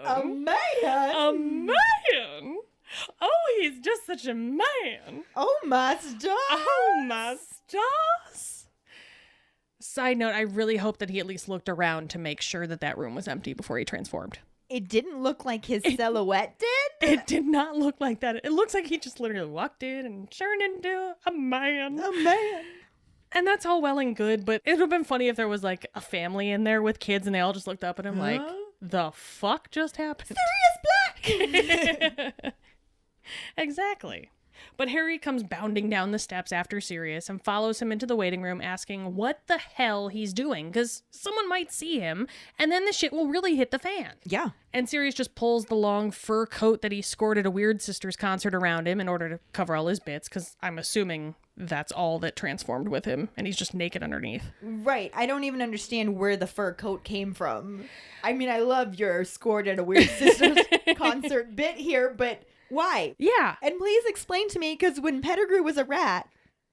A man? A man. Oh, he's just such a man. Oh, my stars. Oh, my stars. Side note, I really hope that he at least looked around to make sure that that room was empty before he transformed. It didn't look like his silhouette did. It did not look like that. It looks like he just literally walked in and turned into a man. A man. And that's all well and good, but it would have been funny if there was like a family in there with kids and they all just looked up at him like, the fuck just happened? Sirius Black! Exactly. But Harry comes bounding down the steps after Sirius and follows him into the waiting room asking what the hell he's doing, because someone might see him and then the shit will really hit the fan. Yeah. And Sirius just pulls the long fur coat that he scored at a Weird Sisters concert around him in order to cover all his bits, because I'm assuming that's all that transformed with him and he's just naked underneath. Right. I don't even understand where the fur coat came from. I mean, I love your scored at a Weird Sisters concert bit here, but why? Yeah. And please explain to me, because when Pettigrew was a rat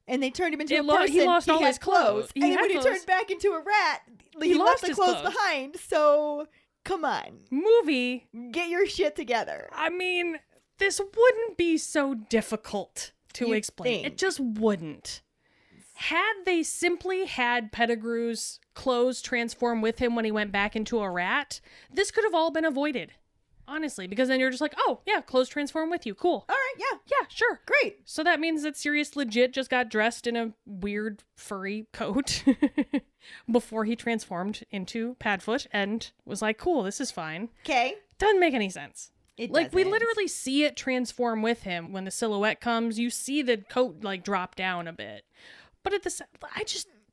and they turned him into a person, he lost all had his clothes. And then when he turned back into a rat, he left lost the his clothes clothes. behind. So, come on. Movie. Get your shit together. I mean, this wouldn't be so difficult to You'd explain. think. It just wouldn't. Had they simply had Pettigrew's clothes transform with him when he went back into a rat, this could have all been avoided. Honestly, because then you're just like, oh, yeah, clothes transform with you. Cool. All right, yeah. Yeah, sure. Great. So that means that Sirius legit just got dressed in a weird furry coat before he transformed into Padfoot and was like, cool, this is fine. Okay. Doesn't make any sense. It Like, we doesn't. literally see it transform with him. When the silhouette comes, you see the coat, like, drop down a bit. But at the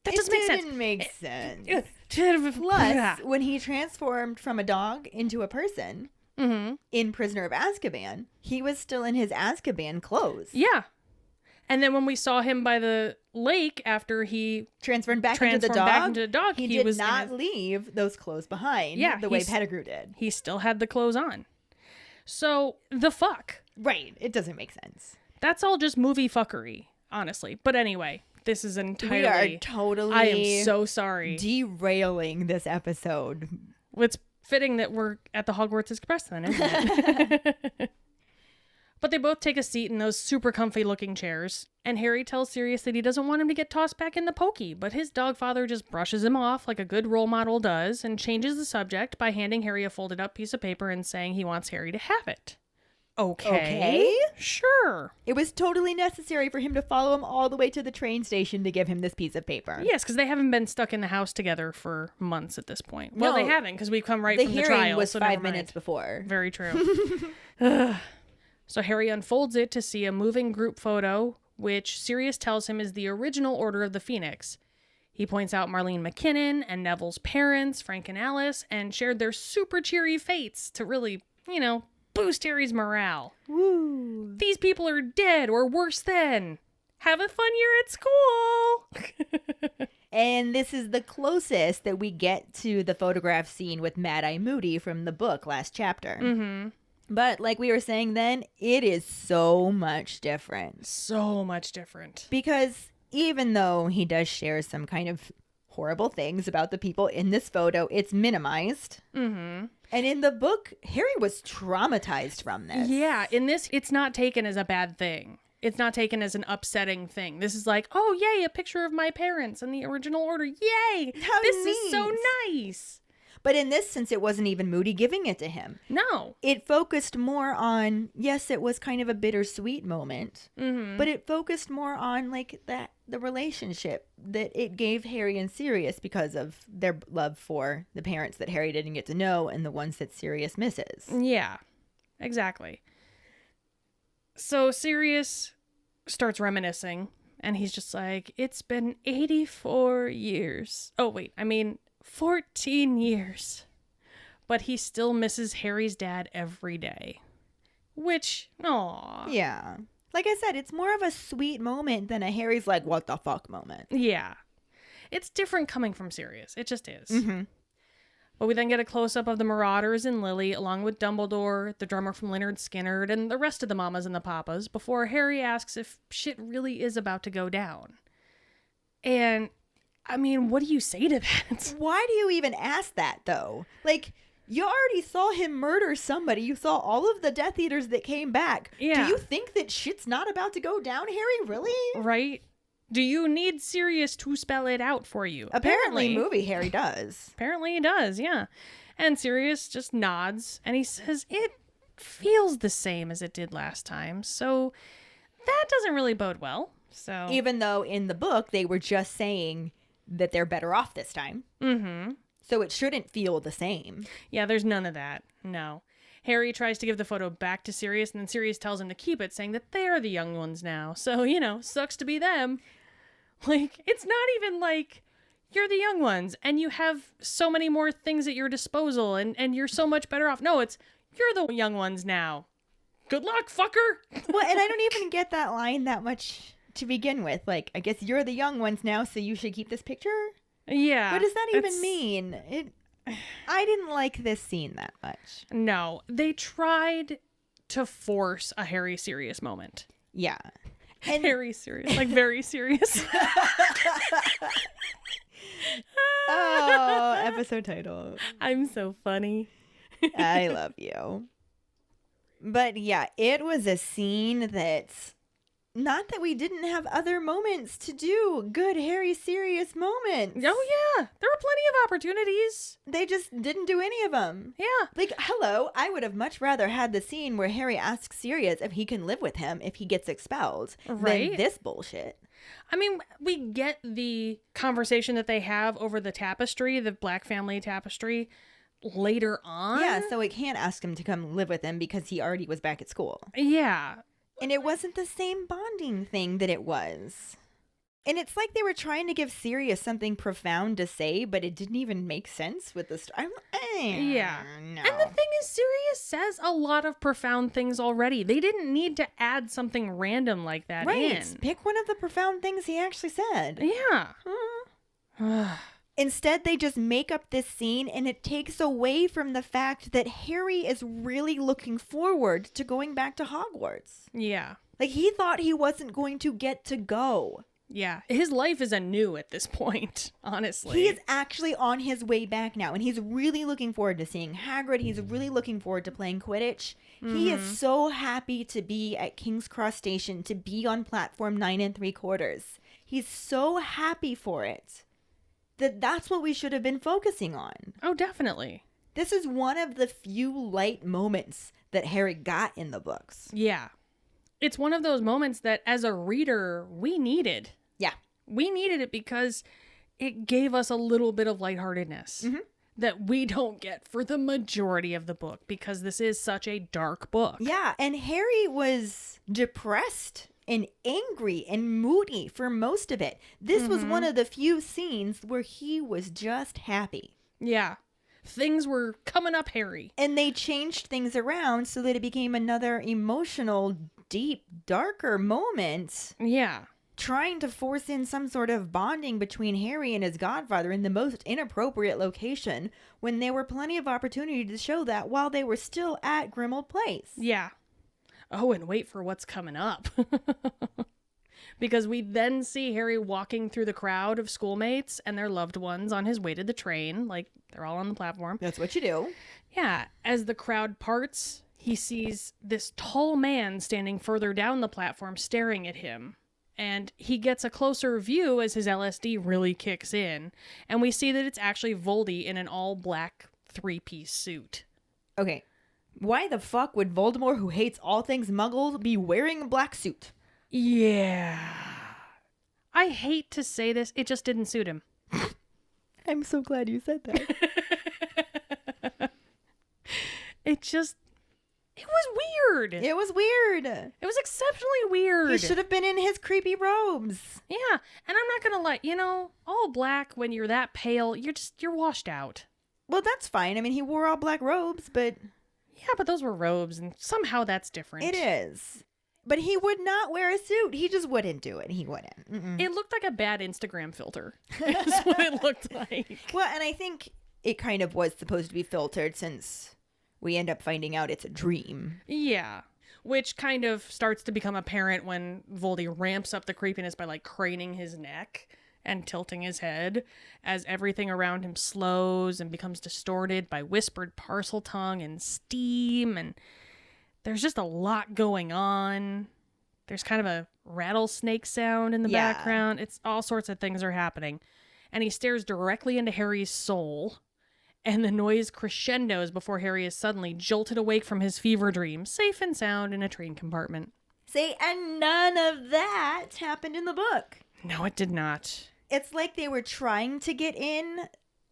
that doesn't make sense. It didn't make sense. Plus, Plus, when he transformed from a dog into a person in Prisoner of Azkaban, he was still in his Azkaban clothes. yeah. And then when we saw him by the lake after he Transformed back into the dog, he did not leave those clothes behind the way Pettigrew did. he still had the clothes on. So, the fuck. Right. It doesn't make sense. That's all just movie fuckery, honestly. But anyway, this is entirely... We are totally... I am so sorry. derailing this episode. It's fitting that we're at the Hogwarts Express then, isn't it? But they both take a seat in those super comfy looking chairs, and Harry tells Sirius that he doesn't want him to get tossed back in the pokey, but his dog father just brushes him off like a good role model does and changes the subject by handing Harry a folded up piece of paper and saying he wants Harry to have it. Okay. Sure. It was totally necessary for him to follow him all the way to the train station to give him this piece of paper. Yes, because they haven't been stuck in the house together for months at this point. Well, No, they haven't, because we've come right The from the hearing trial. was so 5 never mind. minutes before. Very true. So Harry unfolds it to see a moving group photo which Sirius tells him is the original Order of the Phoenix. He points out Marlene McKinnon and Neville's parents, Frank and Alice, and shared their super cheery fates to really, boost Harry's morale. Woo. These people are dead or worse than. Have a fun year at school. And this is the closest that we get to the photograph scene with Mad-Eye Moody from the book last chapter. Mm-hmm. But like we were saying then, it is so much different. So much different. Because even though he does share some kind of horrible things about the people in this photo, it's minimized. Mm-hmm. And in the book, Harry was traumatized from this. Yeah, in this, it's not taken as a bad thing. It's not taken as an upsetting thing. This is like, oh, yay, a picture of my parents in the original order. Yay! How this neat. is so nice. But in this, since it wasn't even Moody giving it to him, No. it focused more on, yes, it was kind of a bittersweet moment, but it focused more on like the relationship that it gave Harry and Sirius because of their love for the parents that Harry didn't get to know and the ones that Sirius misses. Yeah, exactly. So Sirius starts reminiscing, and he's just like, it's been 84 years. Oh, wait, 14 years. But he still misses Harry's dad every day. Which, aw. Yeah. Like I said, it's more of a sweet moment than a Harry's like, what the fuck moment. Yeah. It's different coming from Sirius. It just is. Mm-hmm. But we then get a close-up of the Marauders and Lily, along with Dumbledore, the drummer from Lynyrd Skynyrd, and the rest of the mamas and the papas, before Harry asks if shit really is about to go down. And, what do you say to that? Why do you even ask that, though? Like, you already saw him murder somebody. You saw all of the Death Eaters that came back. Yeah. Do you think that shit's not about to go down, Harry? Really? Right? Do you need Sirius to spell it out for you? Apparently, movie Harry does. Apparently he does, yeah. And Sirius just nods, and he says, it feels the same as it did last time, so that doesn't really bode well. So Even though in the book, they were just saying that they're better off this time. Mm-hmm. So it shouldn't feel the same. Yeah, there's none of that. No. Harry tries to give the photo back to Sirius, and then Sirius tells him to keep it, saying that they are the young ones now. So, sucks to be them. Like, it's not even like you're the young ones and you have so many more things at your disposal and you're so much better off. No, it's you're the young ones now. Good luck, fucker. Well, and I don't even get that line that much to begin with. Like, I guess you're the young ones now, so you should keep this picture? Yeah. What does that even mean? I didn't like this scene that much. No, they tried to force a Harry Sirius moment. Yeah. And Harry Sirius, like very serious. Oh, episode title. I'm so funny. I love you. But yeah, it was a scene that's not that we didn't have other moments to do good Harry Sirius moments. Oh yeah, there were plenty of opportunities. They just didn't do any of them. Yeah. Like, hello, I would have much rather had the scene where Harry asks Sirius if he can live with him if he gets expelled Right? than this bullshit. We get the conversation that they have over the tapestry, the Black family tapestry, later on. Yeah, so he can't ask him to come live with him because he already was back at school. Yeah. And it wasn't the same bonding thing that it was. And it's like they were trying to give Sirius something profound to say, but it didn't even make sense with the story. Yeah. No. And the thing is, Sirius says a lot of profound things already. They didn't need to add something random like that in. Pick one of the profound things he actually said. Yeah. Instead, they just make up this scene, and it takes away from the fact that Harry is really looking forward to going back to Hogwarts. Yeah. Like, he thought he wasn't going to get to go. Yeah. His life is anew at this point, honestly. He is actually on his way back now, and he's really looking forward to seeing Hagrid. He's really looking forward to playing Quidditch. He is so happy to be at King's Cross Station, to be on platform 9 3/4. He's so happy for it. That's what we should have been focusing on. Oh, definitely. This is one of the few light moments that Harry got in the books. Yeah. It's one of those moments that as a reader, we needed. Yeah. We needed it because it gave us a little bit of lightheartedness that we don't get for the majority of the book because this is such a dark book. Yeah, and Harry was depressed and angry and moody for most of it. This was one of the few scenes where he was just happy. Yeah. Things were coming up Harry. And they changed things around so that it became another emotional, deep, darker moment. Yeah. Trying to force in some sort of bonding between Harry and his godfather in the most inappropriate location when there were plenty of opportunity to show that while they were still at Grimmauld Place. Yeah. Oh, and wait for what's coming up. Because we then see Harry walking through the crowd of schoolmates and their loved ones on his way to the train. Like, they're all on the platform. That's what you do. Yeah. As the crowd parts, he sees this tall man standing further down the platform staring at him. And he gets a closer view as his LSD really kicks in. And we see that it's actually Voldy in an all-black three-piece suit. Okay. Why the fuck would Voldemort, who hates all things Muggle, be wearing a black suit? Yeah. I hate to say this, it just didn't suit him. I'm so glad you said that. It was weird. It was weird. It was exceptionally weird. He should have been in his creepy robes. Yeah, and I'm not gonna lie, all black when you're that pale, you're washed out. Well, that's fine. I mean, he wore all black robes, but... Yeah, but those were robes, and somehow that's different. It is. But he would not wear a suit. He just wouldn't do it. He wouldn't. Mm-mm. It looked like a bad Instagram filter. That's what it looked like. Well, and I think it kind of was supposed to be filtered since we end up finding out it's a dream. Yeah. Which kind of starts to become apparent when Voldy ramps up the creepiness by, like, craning his neck and tilting his head as everything around him slows and becomes distorted by whispered parcel tongue and steam, and there's just a lot going on. There's kind of a rattlesnake sound in the background. It's all sorts of things are happening. And he stares directly into Harry's soul, and the noise crescendos before Harry is suddenly jolted awake from his fever dream, safe and sound in a train compartment. See, and none of that happened in the book. No, it did not. It's like they were trying to get in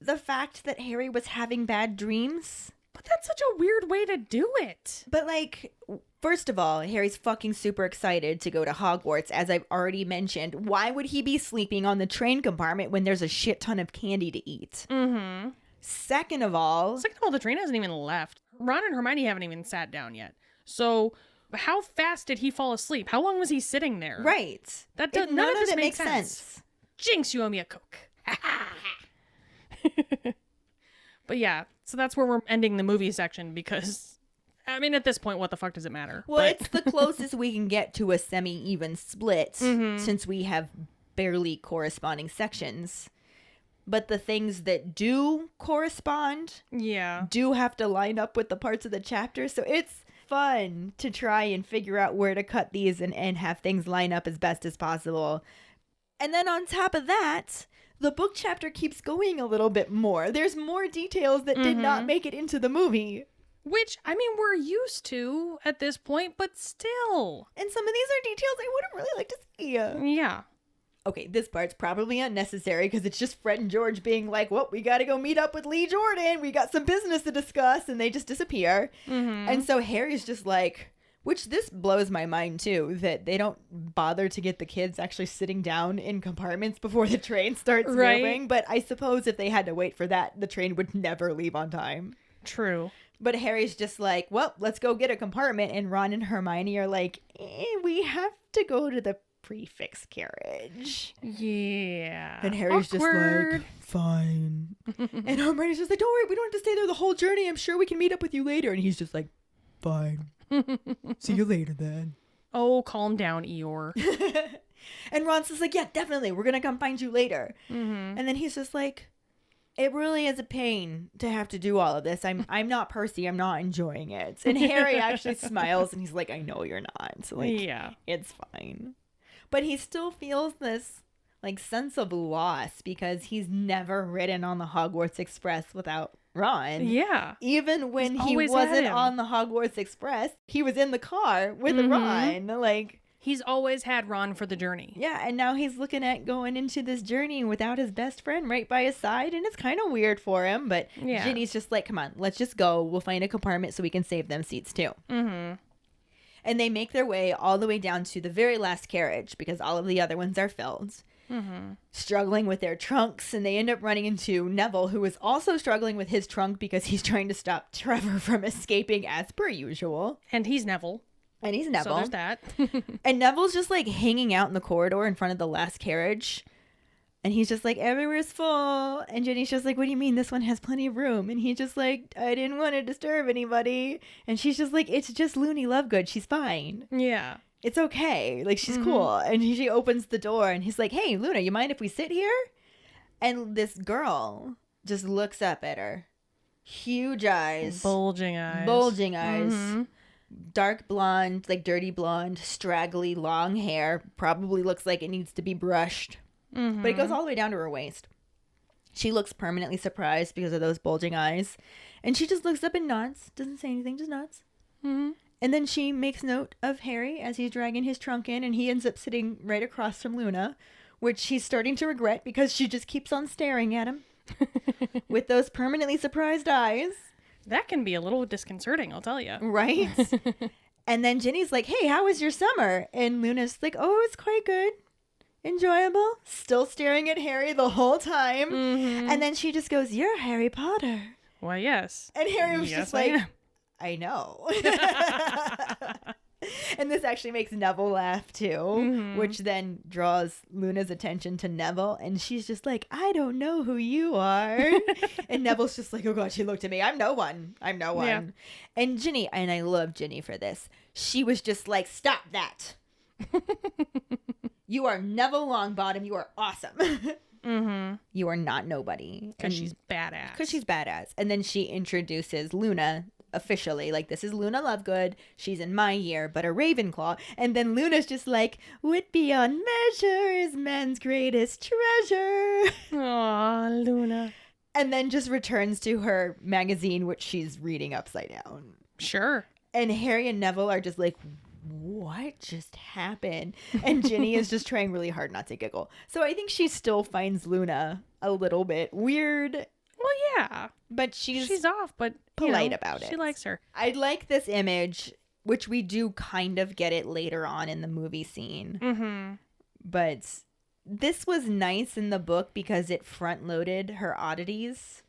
the fact that Harry was having bad dreams. But that's such a weird way to do it. But, like, first of all, Harry's fucking super excited to go to Hogwarts, as I've already mentioned. Why would he be sleeping on the train compartment when there's a shit ton of candy to eat? Mm-hmm. Second of all, the train hasn't even left. Ron and Hermione haven't even sat down yet. So how fast did he fall asleep? How long was he sitting there? Right. None of this makes sense. sense. Jinx, you owe me a Coke. But yeah, so that's where we're ending the movie section because, I mean, at this point, what the fuck does it matter? Well, it's the closest we can get to a semi-even split since we have barely corresponding sections. But the things that do correspond do have to line up with the parts of the chapter. So it's fun to try and figure out where to cut these and have things line up as best as possible. And then on top of that, the book chapter keeps going a little bit more. There's more details that did not make it into the movie. Which, I mean, we're used to at this point, but still. And some of these are details I would have really liked to see. Yeah. Okay, this part's probably unnecessary because it's just Fred and George being like, well, we got to go meet up with Lee Jordan. We got some business to discuss. And they just disappear. And so Harry's just like, which this blows my mind too, that they don't bother to get the kids actually sitting down in compartments before the train starts moving. But I suppose if they had to wait for that, the train would never leave on time. True. But Harry's just like, well, let's go get a compartment. And Ron and Hermione are like, we have to go to the prefix carriage. Yeah. And Harry's Awkward. just like, fine. And Hermione's just like, don't worry, we don't have to stay there the whole journey. I'm sure we can meet up with you later. And he's just like, fine. See you later then. Oh, calm down, Eeyore. And Ron's just like, yeah, definitely. We're going to come find you later. And then he's just like, it really is a pain to have to do all of this. I'm not Percy. I'm not enjoying it. And Harry actually smiles and he's like, I know you're not. So like, yeah, it's fine. But he still feels this like sense of loss because he's never ridden on the Hogwarts Express without Ron. Yeah. Even when he wasn't on the Hogwarts Express, he was in the car with Ron. Like, he's always had Ron for the journey. Yeah, and now he's looking at going into this journey without his best friend right by his side, and it's kind of weird for him, but Ginny's just like, come on, let's just go. We'll find a compartment so we can save them seats too. And they make their way all the way down to the very last carriage because all of the other ones are filled. Struggling with their trunks, and they end up running into Neville, who is also struggling with his trunk because he's trying to stop Trevor from escaping as per usual. And he's Neville. So there's that. And Neville's just like hanging out in the corridor in front of the last carriage. And he's just like, everywhere's full. And Jenny's just like, what do you mean? This one has plenty of room. And he's just like, I didn't want to disturb anybody. And she's just like, it's just Looney Lovegood. She's fine. Yeah. It's okay. Like, she's cool. And she opens the door and he's like, hey, Luna, you mind if we sit here? And this girl just looks up at her. Huge eyes. Bulging eyes. Dark blonde, like dirty blonde, straggly, long hair. Probably looks like it needs to be brushed. But it goes all the way down to her waist. She looks permanently surprised because of those bulging eyes. And she just looks up and nods. Doesn't say anything, just nods. And then she makes note of Harry as he's dragging his trunk in. And he ends up sitting right across from Luna, which she's starting to regret because she just keeps on staring at him with those permanently surprised eyes. That can be a little disconcerting, I'll tell you. Right? And then Ginny's like, hey, how was your summer? And Luna's like, oh, it's quite good. Enjoyable. Still staring at Harry the whole time. And then she just goes, you're Harry Potter. Why, yes. And Harry was just like, I know. And this actually makes Neville laugh too, which then draws Luna's attention to Neville. And she's just like, I don't know who you are. And Neville's just like, oh God, she looked at me. I'm no one. Yeah. And Ginny, and I love Ginny for this, she was just like, stop that. You are Neville Longbottom. You are awesome. You are not nobody. Because she's badass. And then she introduces Luna officially. Like, this is Luna Lovegood. She's in my year, but a Ravenclaw. And then Luna's just like, wit beyond measure is man's greatest treasure. Aw, Luna. And then just returns to her magazine, which she's reading upside down. Sure. And Harry and Neville are just like, what just happened? And Ginny is just trying really hard not to giggle. So I think she still finds Luna a little bit weird. Well, yeah. But she's off, but polite about it. She likes her. I like this image, which we do kind of get it later on in the movie scene. But this was nice in the book because it front-loaded her oddities.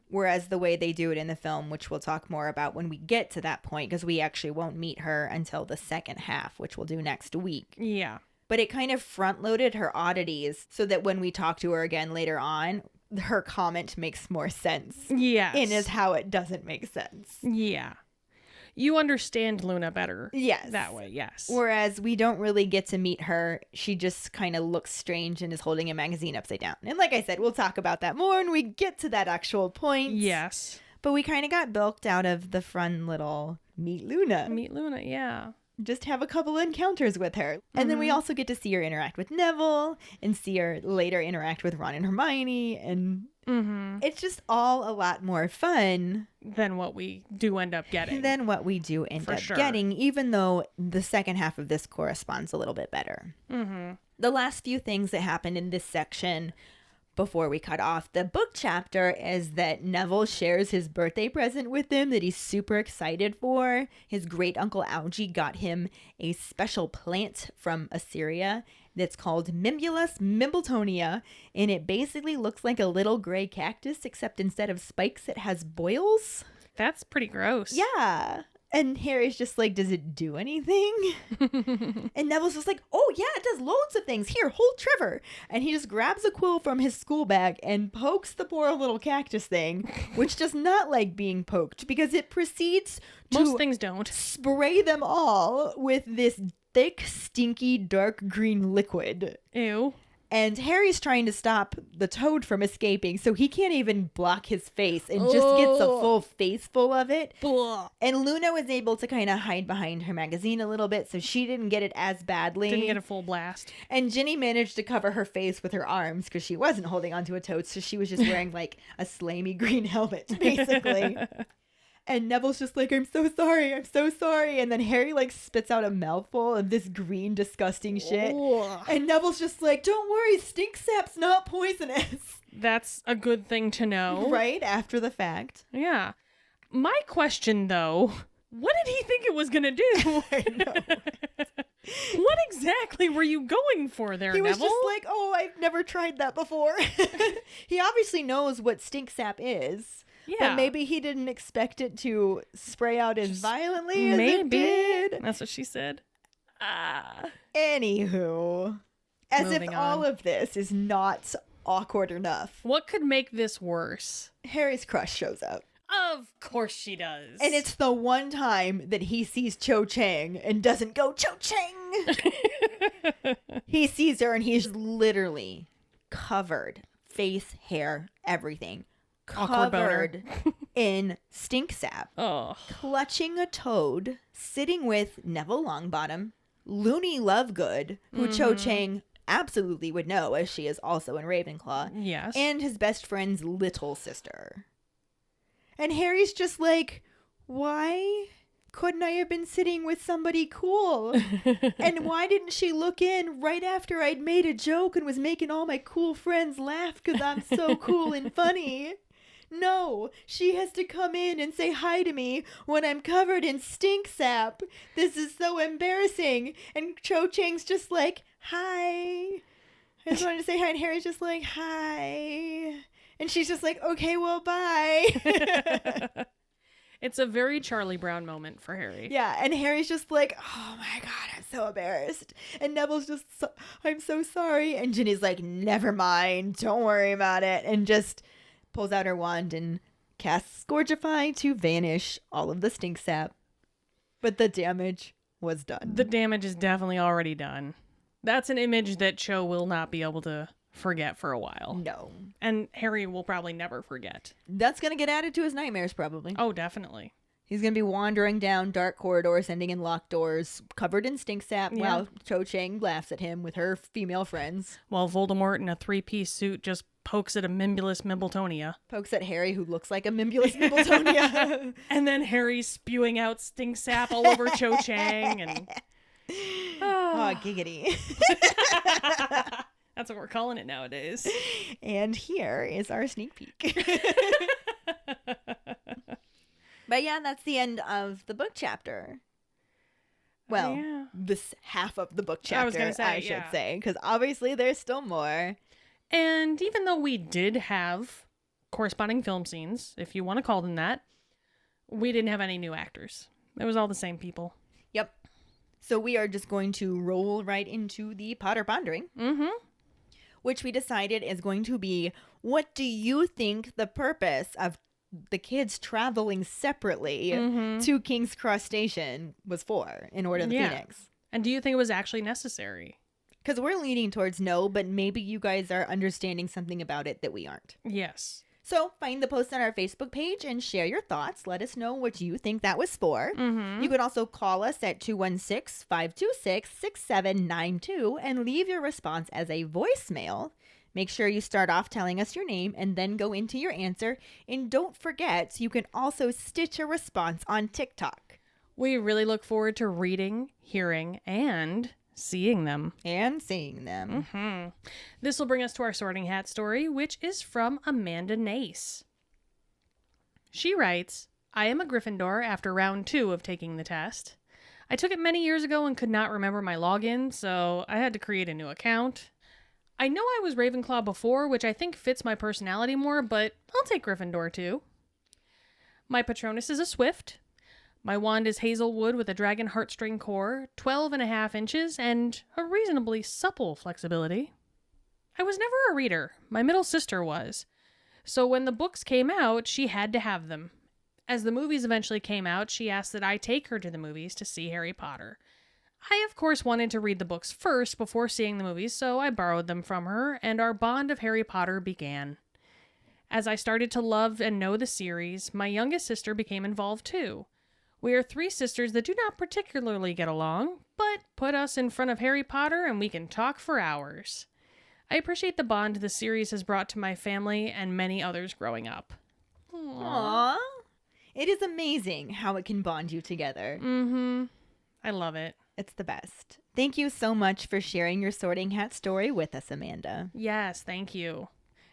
Whereas the way they do it in the film, which we'll talk more about when we get to that point, because we actually won't meet her until the second half, which we'll do next week. Yeah. But it kind of front-loaded her oddities so that when we talk to her again later on, her comment makes more sense. Yes. In as how it doesn't make sense. Yeah. You understand Luna better. Yes. That way, yes. Whereas we don't really get to meet her. She just kind of looks strange and is holding a magazine upside down. And like I said, we'll talk about that more when we get to that actual point. Yes. But we kind of got bilked out of the fun little meet Luna. Meet Luna, yeah. Just have a couple encounters with her. And then we also get to see her interact with Neville and see her later interact with Ron and Hermione. And it's just all a lot more fun than what we do end up getting. Getting, even though the second half of this corresponds a little bit better. The last few things that happened in this section before we cut off the book chapter is that Neville shares his birthday present with him that he's super excited for. His great uncle Algie got him a special plant from Assyria that's called Mimbulus Mimbletonia, and it basically looks like a little gray cactus, except instead of spikes, it has boils. That's pretty gross. Yeah. And Harry's just like, does it do anything? And Neville's just like, oh yeah, it does loads of things. Here, hold Trevor. And he just grabs a quill from his school bag and pokes the poor little cactus thing, which does not like being poked because it proceeds to most things don't spray them all with this thick, stinky, dark green liquid. Ew. And Harry's trying to stop the toad from escaping, so he can't even block his face and just gets a full face full of it. Blah. And Luna was able to kind of hide behind her magazine a little bit, so she didn't get it as badly. Didn't get a full blast. And Ginny managed to cover her face with her arms because she wasn't holding onto a toad, so she was just wearing like a slimy green helmet, basically. And Neville's just like, I'm so sorry. And then Harry like spits out a mouthful of this green, disgusting shit. Ugh. And Neville's just like, don't worry, stink sap's not poisonous. That's a good thing to know. Right? After the fact. Yeah. My question, though, What did he think it was going to do? I know. What exactly were you going for there, He was Neville? just like, oh, I've never tried that before. He obviously knows what stink sap is. Yeah. But maybe he didn't expect it to spray out as violently as it Maybe. did. That's what she said. Anywho, as Moving if all on. of this is not awkward enough, What could make this worse? Harry's crush shows up. Of course she does. And it's the one time that he sees Cho Chang and doesn't go, Cho Chang! He sees her and he's literally covered, face, hair, everything, Awkward boner. covered in stink sap, Oh. clutching a toad, sitting with Neville Longbottom, Loony Lovegood, who Cho Chang absolutely would know as she is also in Ravenclaw, Yes. and his best friend's little sister. And Harry's just like, why couldn't I have been sitting with somebody cool? And why didn't she look in right after I'd made a joke and was making all my cool friends laugh because I'm so cool and funny? No, she has to come in and say hi to me when I'm covered in stink sap. This is so embarrassing. And Cho Chang's just like, hi. I just wanted to say hi. And Harry's just like, hi. And she's just like, okay, well, bye. It's a very Charlie Brown moment for Harry. Yeah, and Harry's just like, oh my God, I'm so embarrassed. And Neville's just, I'm so sorry. And Ginny's like, never mind, don't worry about it. And just pulls out her wand and casts Scourgify to vanish all of the stink sap. But the damage was done. The damage is definitely already done. That's an image that Cho will not be able to forget for a while. No. And Harry will probably never forget. That's going to get added to his nightmares, probably. Oh, definitely. He's going to be wandering down dark corridors, ending in locked doors, covered in stink sap, Yeah. while Cho Chang laughs at him with her female friends. While Voldemort in a three-piece suit just pokes at a Mimbulus Mimbletonia. Pokes at Harry, who looks like a Mimbulus Mimbletonia. And then Harry spewing out stink sap all over Cho Chang. And Oh, giggity. that's what we're calling it nowadays. And here is our sneak peek. But yeah, that's the end of the book chapter. Well, Yeah. this half of the book chapter, I was gonna say, I should yeah. say, because obviously there's still more. And even though we did have corresponding film scenes, if you want to call them that, we didn't have any new actors. It was all the same people. Yep. So we are just going to roll right into the Potter Pondering, Mm-hmm. which we decided is going to be, what do you think the purpose of the kids traveling separately to King's Cross Station was for in Order of the Yeah. Phoenix? And do you think it was actually necessary? Because we're leaning towards no, but maybe you guys are understanding something about it that we aren't. Yes. So find the post on our Facebook page and share your thoughts. Let us know what you think that was for. Mm-hmm. You can also call us at 216-526-6792 and leave your response as a voicemail. Make sure you start off telling us your name and then go into your answer. And don't forget, you can also stitch a response on TikTok. We really look forward to reading, hearing, and seeing them. And seeing them. Mm-hmm. This will bring us to our sorting hat story, which is from Amanda Nace. She writes, I am a Gryffindor after round 2 of taking the test. I took it many years ago and could not remember my login, so I had to create a new account. I know I was Ravenclaw before, which I think fits my personality more, but I'll take Gryffindor too. My Patronus is a Swift. My wand is hazelwood with a dragon heartstring core, 12.5 inches, and a reasonably supple flexibility. I was never a reader. My middle sister was. So when the books came out, she had to have them. As the movies eventually came out, she asked that I take her to the movies to see Harry Potter. I, of course, wanted to read the books first before seeing the movies, so I borrowed them from her, and our bond of Harry Potter began. As I started to love and know the series, my youngest sister became involved too. We are 3 sisters that do not particularly get along, but put us in front of Harry Potter and we can talk for hours. I appreciate the bond the series has brought to my family and many others growing up. Aww. It is amazing how it can bond you together. Mm-hmm. I love it. It's the best. Thank you so much for sharing your sorting hat story with us, Amanda. Yes, thank you.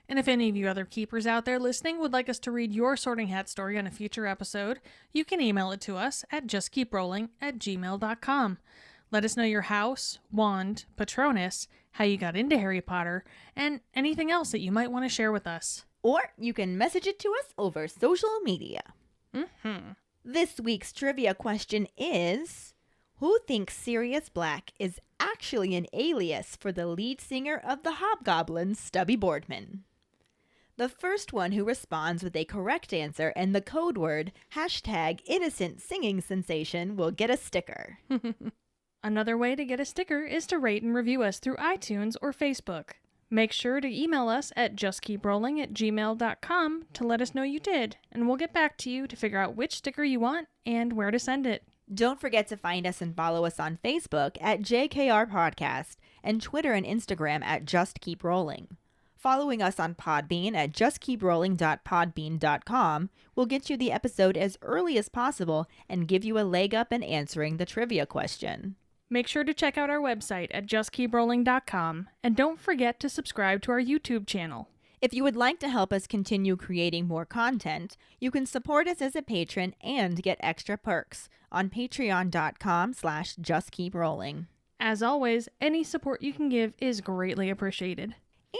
And if any of you other keepers out there listening would like us to read your Sorting Hat story on a future episode, you can email it to us at justkeeprolling@gmail.com. Let us know your house, wand, Patronus, how you got into Harry Potter, and anything else that you might want to share with us. Or you can message it to us over social media. This week's trivia question is, who thinks Sirius Black is actually an alias for the lead singer of the Hobgoblins, Stubby Boardman? The first one who responds with a correct answer and the code word #innocent singing sensation will get a sticker. Another way to get a sticker is to rate and review us through iTunes or Facebook. Make sure to email us at justkeeprolling@gmail.com to let us know you did, and we'll get back to you to figure out which sticker you want and where to send it. Don't forget to find us and follow us on Facebook at JKR Podcast and Twitter and Instagram at Just Keep Rolling. Following us on Podbean at justkeeprolling.podbean.com will get you the episode as early as possible and give you a leg up in answering the trivia question. Make sure to check out our website at justkeeprolling.com, and don't forget to subscribe to our YouTube channel. If you would like to help us continue creating more content, you can support us as a patron and get extra perks on patreon.com/justkeeprolling. As always, any support you can give is greatly appreciated.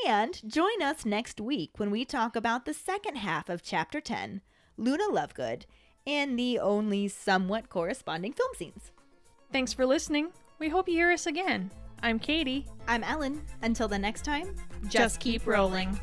And join us next week when we talk about the second half of Chapter 10, Luna Lovegood, and the only somewhat corresponding film scenes. Thanks for listening. We hope you hear us again. I'm Katie. I'm Ellen. Until the next time, Just keep rolling.